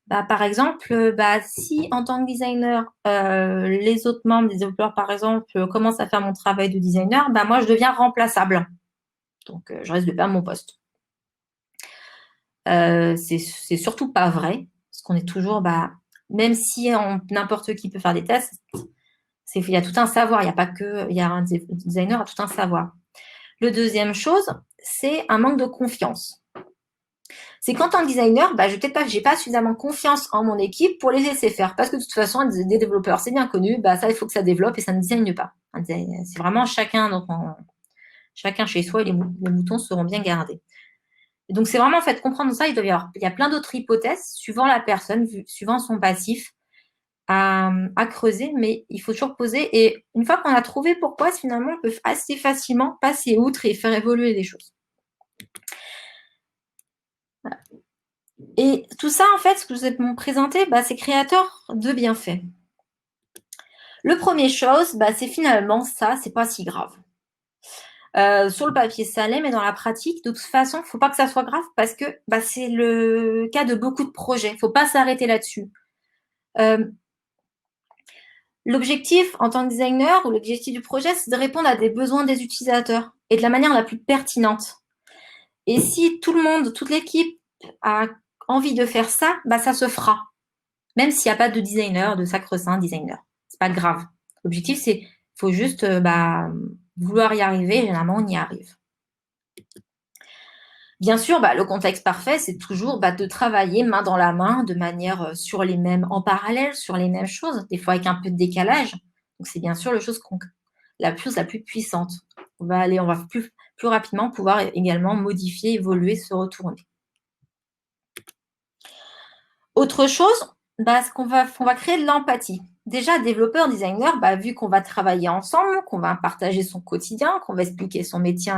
par exemple, si en tant que designer, les autres membres des développeurs, par exemple, commencent à faire mon travail de designer, moi, je deviens remplaçable. Donc, je risque de perdre mon poste. C'est surtout pas vrai, parce qu'on est toujours, même si n'importe qui peut faire des tests, il y a tout un savoir, il y a un designer a tout un savoir. Le deuxième chose, c'est un manque de confiance. C'est qu'en tant que designer, j'ai pas suffisamment confiance en mon équipe pour les laisser faire. Parce que de toute façon, des développeurs, c'est bien connu, ça, il faut que ça développe et ça ne design pas. C'est vraiment chacun chez soi et les moutons seront bien gardés. Et donc, c'est vraiment en fait comprendre ça. Il y a plein d'autres hypothèses suivant la personne, suivant son passif à creuser, mais il faut toujours poser. Et une fois qu'on a trouvé pourquoi, finalement, on peut assez facilement passer outre et faire évoluer les choses. Voilà. Et tout ça, en fait, ce que je vous ai présenté, c'est créateur de bienfaits. Le premier chose, c'est finalement ça, c'est pas si grave. Sur le papier, ça l'est, mais dans la pratique, de toute façon, il ne faut pas que ça soit grave parce que c'est le cas de beaucoup de projets. Il ne faut pas s'arrêter là-dessus. L'objectif en tant que designer ou l'objectif du projet, c'est de répondre à des besoins des utilisateurs et de la manière la plus pertinente. Et si tout le monde, toute l'équipe a envie de faire ça, ça se fera. Même s'il n'y a pas de designer, de sacre-saint designer. C'est pas grave. L'objectif, c'est faut juste vouloir y arriver. Généralement, on y arrive. Bien sûr, le contexte parfait, c'est toujours de travailler main dans la main, de manière sur les mêmes, en parallèle, sur les mêmes choses, des fois avec un peu de décalage. Donc, c'est bien sûr la chose la plus puissante. On va plus rapidement pouvoir également modifier, évoluer, se retourner. Autre chose, on va créer de l'empathie. Déjà, développeur, designer, vu qu'on va travailler ensemble, qu'on va partager son quotidien, qu'on va expliquer son métier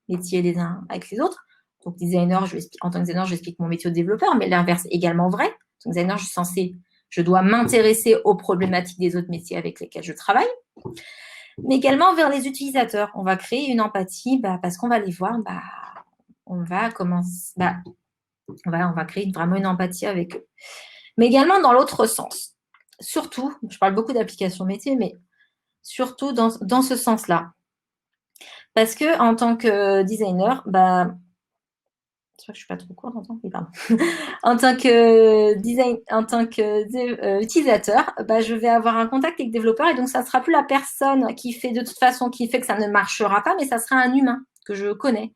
les uns avec les autres. Donc, en tant que designer, j'explique mon métier au développeur, mais l'inverse est également vrai. En tant que designer, je dois m'intéresser aux problématiques des autres métiers avec lesquels je travaille. Mais également vers les utilisateurs. On va créer une empathie parce qu'on va les voir, on va créer vraiment une empathie avec eux. Mais également dans l'autre sens. Surtout, je parle beaucoup d'applications métier, mais surtout dans ce sens-là. Parce que en tant que designer, je crois que je suis pas trop courte, pardon. En tant que utilisateur, je vais avoir un contact avec le développeur et donc ça ne sera plus la personne qui fait que ça ne marchera pas, mais ça sera un humain que je connais,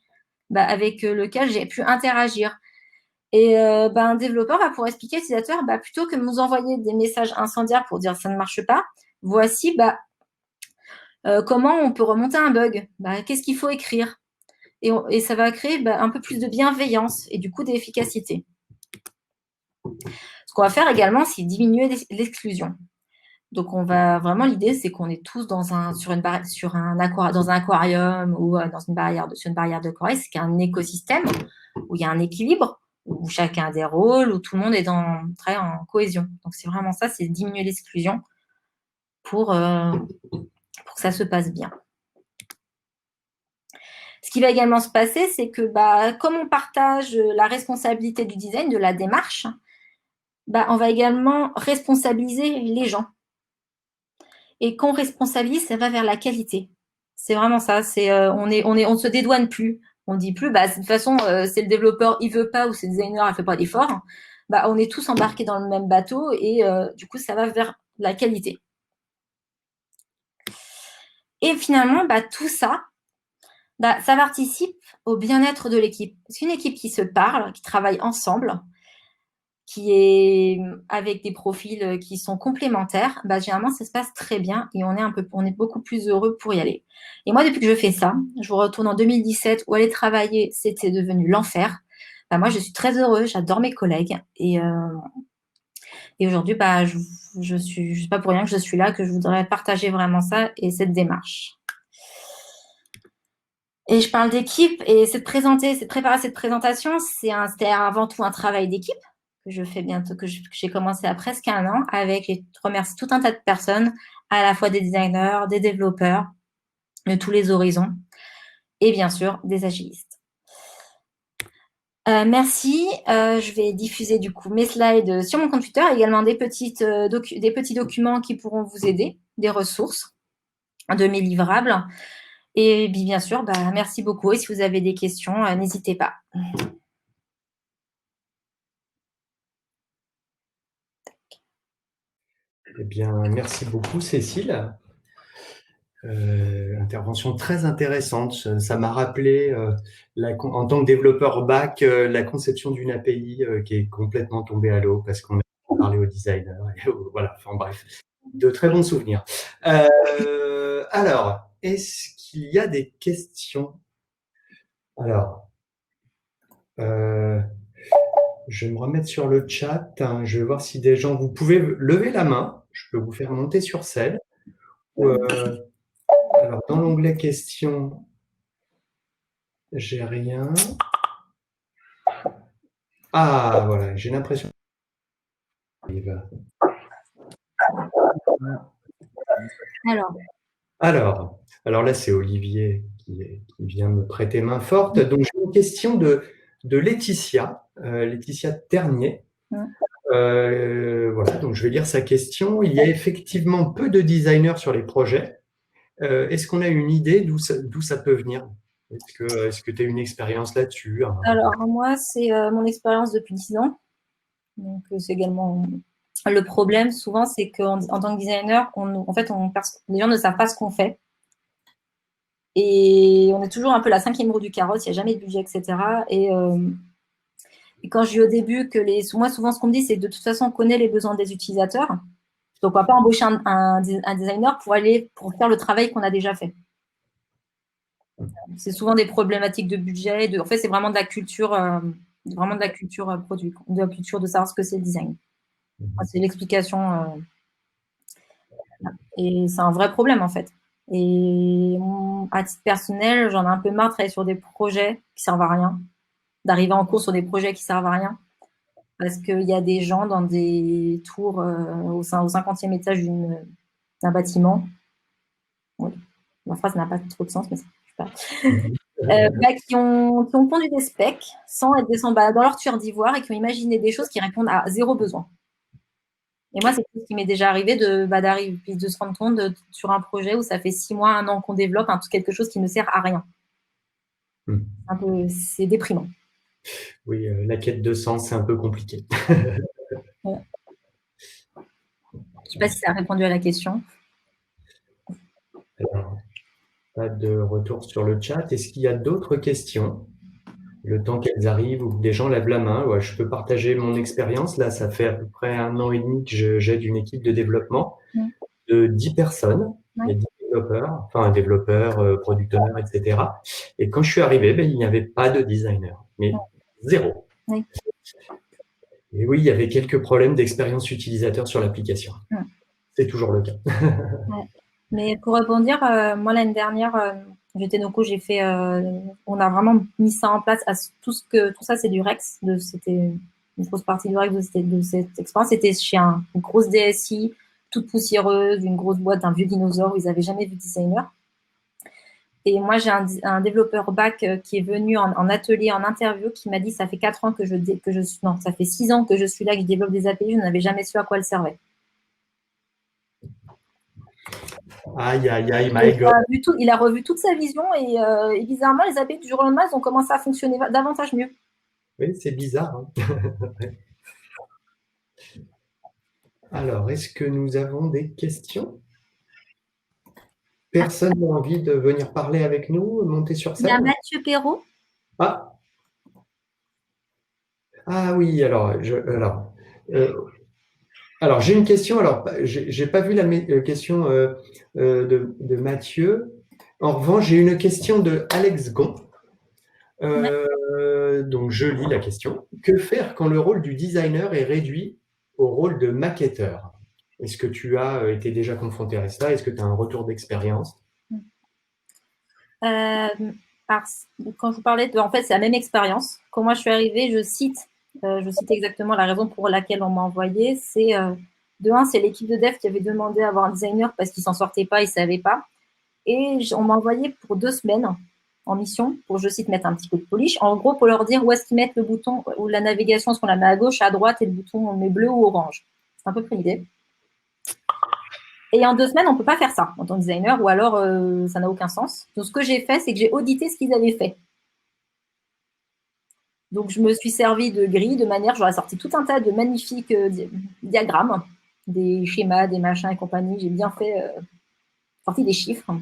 avec lequel j'ai pu interagir. Et un développeur va pouvoir expliquer à l'utilisateur, plutôt que de nous envoyer des messages incendiaires pour dire ça ne marche pas, voici comment on peut remonter un bug, qu'est-ce qu'il faut écrire. Et ça va créer un peu plus de bienveillance et du coup d'efficacité. Ce qu'on va faire également, c'est diminuer l'exclusion. Donc, l'idée, c'est qu'on est tous dans un aquarium ou sur une barrière de corail. C'est un écosystème où il y a un équilibre, où chacun a des rôles, où tout le monde travaille en cohésion. Donc, c'est vraiment ça, c'est diminuer l'exclusion pour que ça se passe bien. Ce qui va également se passer, c'est que comme on partage la responsabilité du design, de la démarche, on va également responsabiliser les gens. Et quand on responsabilise, ça va vers la qualité. C'est vraiment ça. On ne se dédouane plus. On ne dit plus, de toute façon, c'est le développeur, il veut pas, ou c'est le designer, il fait pas d'effort. On est tous embarqués dans le même bateau et du coup, ça va vers la qualité. Et finalement, tout ça, ça participe au bien-être de l'équipe. Parce qu'une équipe qui se parle, qui travaille ensemble, qui est avec des profils qui sont complémentaires, généralement, ça se passe très bien et on est beaucoup plus heureux pour y aller. Et moi, depuis que je fais ça, je vous retourne en 2017 où aller travailler, c'était devenu l'enfer. Moi, je suis très heureuse, j'adore mes collègues et aujourd'hui, je suis pas pour rien que je suis là, que je voudrais partager vraiment ça et cette démarche. Et je parle d'équipe et préparer cette présentation, c'était avant tout un travail d'équipe que je fais bientôt, que j'ai commencé à presque 1 an avec, et je remercie tout un tas de personnes, à la fois des designers, des développeurs, de tous les horizons, et bien sûr des agilistes. Merci. Je vais diffuser du coup mes slides sur mon compte Twitter, également des petits documents qui pourront vous aider, des ressources de mes livrables. Et bien sûr, merci beaucoup. Et si vous avez des questions, n'hésitez pas. Eh bien, merci beaucoup, Cécile. Intervention très intéressante. Ça m'a rappelé, en tant que développeur back, la conception d'une API qui est complètement tombée à l'eau parce qu'on a parlé aux designers. Voilà, enfin bref, de très bons souvenirs. Alors, est-ce qu'il y a des questions? Alors, Je vais me remettre sur le chat, hein. Je vais voir si des gens... Vous pouvez lever la main. Je peux vous faire monter sur scène. Alors, dans l'onglet questions, j'ai rien. Ah, voilà, j'ai l'impression. Alors là, c'est Olivier qui vient me prêter main forte. Donc, j'ai une question de Laetitia, Laetitia Ternier. Voilà, donc je vais lire sa question. Il y a effectivement peu de designers sur les projets. Est-ce qu'on a une idée d'où ça peut venir? Est-ce que tu as une expérience là-dessus, hein? Alors, moi, c'est mon expérience depuis 10 ans. Donc, c'est également le problème, souvent, c'est qu'en tant que designer, les gens ne savent pas ce qu'on fait. Et on est toujours un peu la cinquième roue du carrosse, il n'y a jamais de budget, etc. Et quand je dis au début que moi, souvent, ce qu'on me dit, c'est que de toute façon, on connaît les besoins des utilisateurs. Donc, on ne va pas embaucher un designer pour faire le travail qu'on a déjà fait. C'est souvent des problématiques de budget. En fait, c'est vraiment de la culture, produit, de la culture de savoir ce que c'est le design. Enfin, c'est l'explication. Et c'est un vrai problème, en fait. Et à titre personnel, j'en ai un peu marre de travailler sur des projets qui servent à rien, d'arriver en cours sur des projets qui servent à rien, parce qu'il y a des gens dans des tours au 50e étage d'un bâtiment. Oui. La phrase n'a pas trop de sens, mais je sais pas. Qui ont pondu des specs sans être descendus dans leur tueur d'ivoire et qui ont imaginé des choses qui répondent à zéro besoin. Et moi, c'est ce qui m'est déjà arrivé d'arriver puis de se rendre compte sur un projet où ça fait 6 mois, 1 an qu'on développe quelque chose qui ne sert à rien. C'est déprimant. Oui, la quête de sens, c'est un peu compliqué. Ouais. Je ne sais pas si ça a répondu à la question. Alors, pas de retour sur le chat. Est-ce qu'il y a d'autres questions? Le temps qu'elles arrivent ou que des gens lèvent la main, ouais, je peux partager mon expérience. Là, ça fait à peu près 1 an et demi que j'aide une équipe de développement de 10 personnes. Il y a 10 développeurs, enfin un développeur, product owner, etc. Et quand je suis arrivé, il n'y avait pas de designer, mais zéro. Oui. Et oui, il y avait quelques problèmes d'expérience utilisateur sur l'application. C'est toujours le cas. Mais pour rebondir, moi l'année dernière, j'étais Noco, on a vraiment mis ça en place. Tout ça, c'est du Rex. C'était une grosse partie du Rex de cette expérience. C'était chez une grosse DSI, toute poussiéreuse, une grosse boîte, un vieux dinosaure où ils n'avaient jamais vu de designer. Et moi, j'ai un développeur back qui est venu en atelier, en interview, qui m'a dit ça fait 4 ans non, ça fait 6 ans que je suis là, que je développe des API, je n'avais jamais su à quoi elles servaient. Aïe, aïe, aïe, my God. Il a revu toute sa vision et bizarrement, les API du jour au lendemain, elles ont commencé à fonctionner davantage mieux. Oui, c'est bizarre, hein. Alors, est-ce que nous avons des questions? Personne n'a envie de venir parler avec nous, monter sur scène? Il y a Mathieu Perrault. Ah oui, alors j'ai une question. Alors, j'ai pas vu la question de Mathieu. En revanche, j'ai une question de Alex Gon. Donc, je lis la question. Que faire quand le rôle du designer est réduit au rôle de maquetteur? Est-ce que tu as été déjà confronté à ça? Est-ce que tu as un retour d'expérience? Quand je vous parlais en fait, c'est la même expérience. Quand moi je suis arrivée, je cite exactement la raison pour laquelle on m'a envoyé. C'est de un, c'est l'équipe de dev qui avait demandé à avoir un designer parce qu'il s'en sortait pas, il savait pas. Et on m'a envoyé pour 2 semaines en mission pour, je cite, mettre un petit coup de polish. En gros, pour leur dire où est-ce qu'ils mettent le bouton ou la navigation, est-ce qu'on la met à gauche, à droite et le bouton on met bleu ou orange. C'est à peu près l'idée. Et en 2 semaines, on ne peut pas faire ça en tant que designer, ou alors ça n'a aucun sens. Donc, ce que j'ai fait, c'est que j'ai audité ce qu'ils avaient fait. Donc, je me suis servi de grilles, de manière, j'aurais sorti tout un tas de magnifiques diagrammes, des schémas, des machins et compagnie. J'ai bien fait, sorti des chiffres.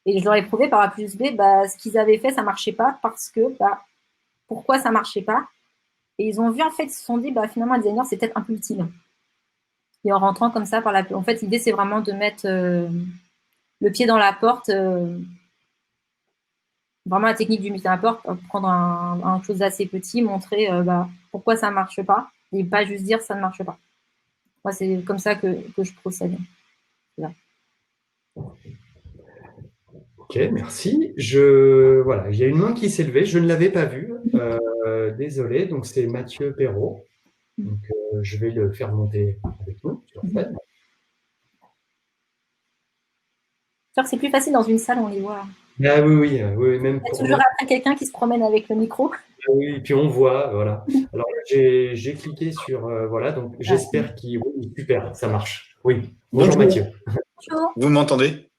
Et je leur ai prouvé par A plus B, ce qu'ils avaient fait, ça ne marchait pas parce que, pourquoi ça ne marchait pas. Et ils ont vu, en fait, ils se sont dit, finalement, un designer, c'est peut-être un peu utile. Et en rentrant comme ça en fait, l'idée, c'est vraiment de mettre le pied dans la porte vraiment la technique du meet and import, prendre un chose d'assez petit, montrer pourquoi ça ne marche pas, et pas juste dire ça ne marche pas. Moi, c'est comme ça que je procède. Voilà. Ok, merci. Voilà, il y a une main qui s'est levée, je ne l'avais pas vue. Désolé, donc c'est Mathieu Perrault. Donc, je vais le faire monter avec nous sur scène. C'est plus facile dans une salle, on les voit. Ah oui, même Il y a pour toujours moi. après quelqu'un qui se promène avec le micro. Oui, et puis on voit, voilà. Alors j'ai cliqué sur, voilà, donc j'espère qu'il, oui, super, ça marche. Oui, bonjour Bonjour. Mathieu. Bonjour. Vous m'entendez?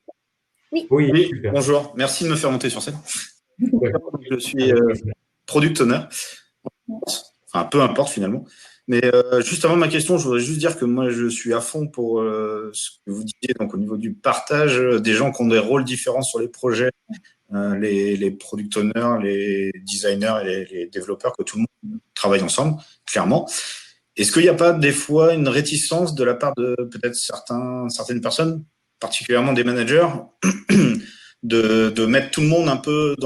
Oui. Oui, super. Bonjour. Merci de me faire monter sur scène. Ouais. Je suis product owner. Enfin, peu importe finalement. Mais juste avant ma question, je voudrais juste dire que moi, je suis à fond pour ce que vous disiez, donc au niveau du partage des gens qui ont des rôles différents sur les projets, les product owners, les designers et les développeurs, que tout le monde travaille ensemble, clairement. Est-ce qu'il n'y a pas des fois une réticence de la part de peut-être certaines personnes, particulièrement des managers, de mettre tout le monde un peu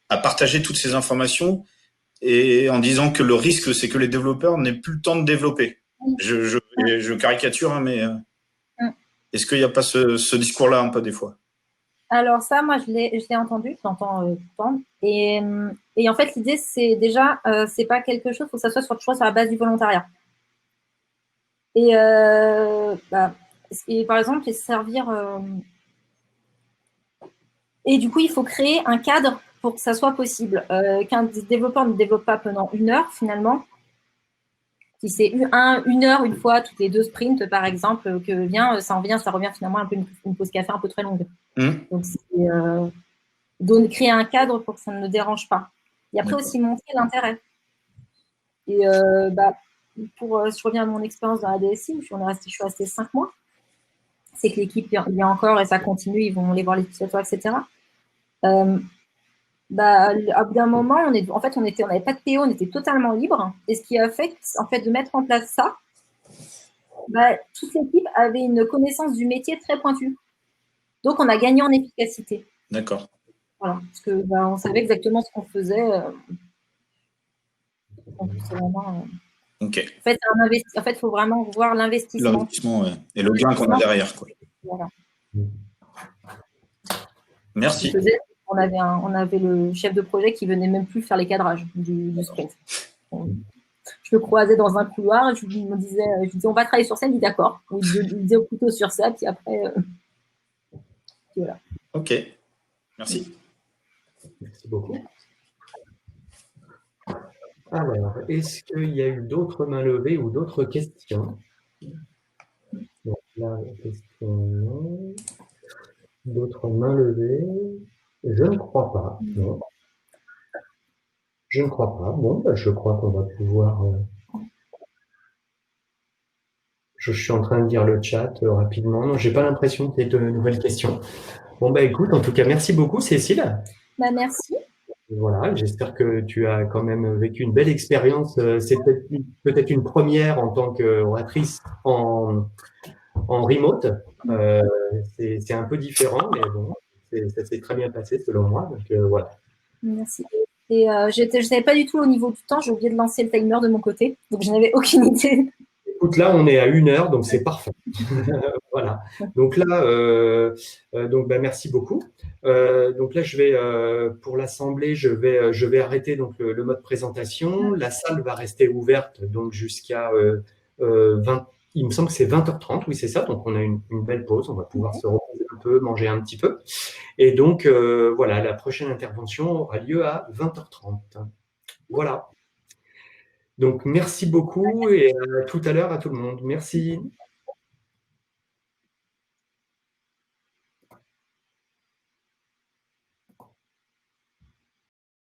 à partager toutes ces informations et en disant que le risque, c'est que les développeurs n'aient plus le temps de développer. Je caricature, hein, mais est-ce qu'il n'y a pas ce discours-là un peu des fois? Alors ça, moi, je l'ai entendu, je l'entends tout le temps. Et en fait, l'idée, c'est déjà, c'est pas quelque chose, il faut que ça soit toujours sur la base du volontariat. Et, par exemple, les servir... et du coup, il faut créer un cadre pour que ça soit possible. Qu'un développeur ne développe pas pendant 1 heure, finalement. Si c'est une heure, une fois, toutes les 2 sprints, par exemple, ça revient finalement un peu une pause café un peu très longue. Donc, c'est créer un cadre pour que ça ne dérange pas. Et après aussi montrer l'intérêt. Et je reviens à mon expérience dans la DSI, où je suis restée 5 mois. C'est que l'équipe, il y a encore et ça continue, ils vont aller voir les utilisateurs, etc. À bout d'un moment, on n'avait pas de PO, on était totalement libre. Et ce qui a fait, en fait, de mettre en place ça, toute l'équipe avait une connaissance du métier très pointue. Donc, on a gagné en efficacité. D'accord. Voilà, parce que on savait exactement ce qu'on faisait. Donc, c'est vraiment. Ok. En fait, il faut vraiment voir l'investissement. L'investissement et le gain qu'on a derrière, quoi. Voilà. Merci. On avait le chef de projet qui venait même plus faire les cadrages du sprint. Je le croisais dans un couloir et je lui disais on va travailler sur ça, il dit d'accord. Il disait plutôt sur ça, puis après, voilà. Ok, merci. Merci beaucoup. Alors, est-ce qu'il y a eu d'autres mains levées ou d'autres questions? Donc là, question non. D'autres mains levées? Je ne crois pas, non. Je ne crois pas. Bon, je crois qu'on va pouvoir... Je suis en train de lire le chat rapidement. Non, j'ai pas l'impression qu'il y ait de nouvelles questions. Bon, écoute, en tout cas, merci beaucoup, Cécile. Merci. Voilà, j'espère que tu as quand même vécu une belle expérience. C'est peut-être une première en tant qu'oratrice en remote. C'est un peu différent, mais bon, ça s'est très bien passé selon moi. Donc, voilà. Merci. Et je ne savais pas du tout au niveau du temps, j'ai oublié de lancer le timer de mon côté, donc je n'avais aucune idée. Écoute, là, on est à 1 heure, donc c'est parfait. Voilà. Donc là, merci beaucoup. Donc là, je vais pour l'assemblée, je vais arrêter donc le mode présentation. La salle va rester ouverte donc jusqu'à 20. Il me semble que c'est 20h30, oui, c'est ça. Donc on a une belle pause, on va pouvoir se reposer un peu, manger un petit peu. Et donc voilà, la prochaine intervention aura lieu à 20h30. Voilà. Donc merci beaucoup et à tout à l'heure à tout le monde. Merci.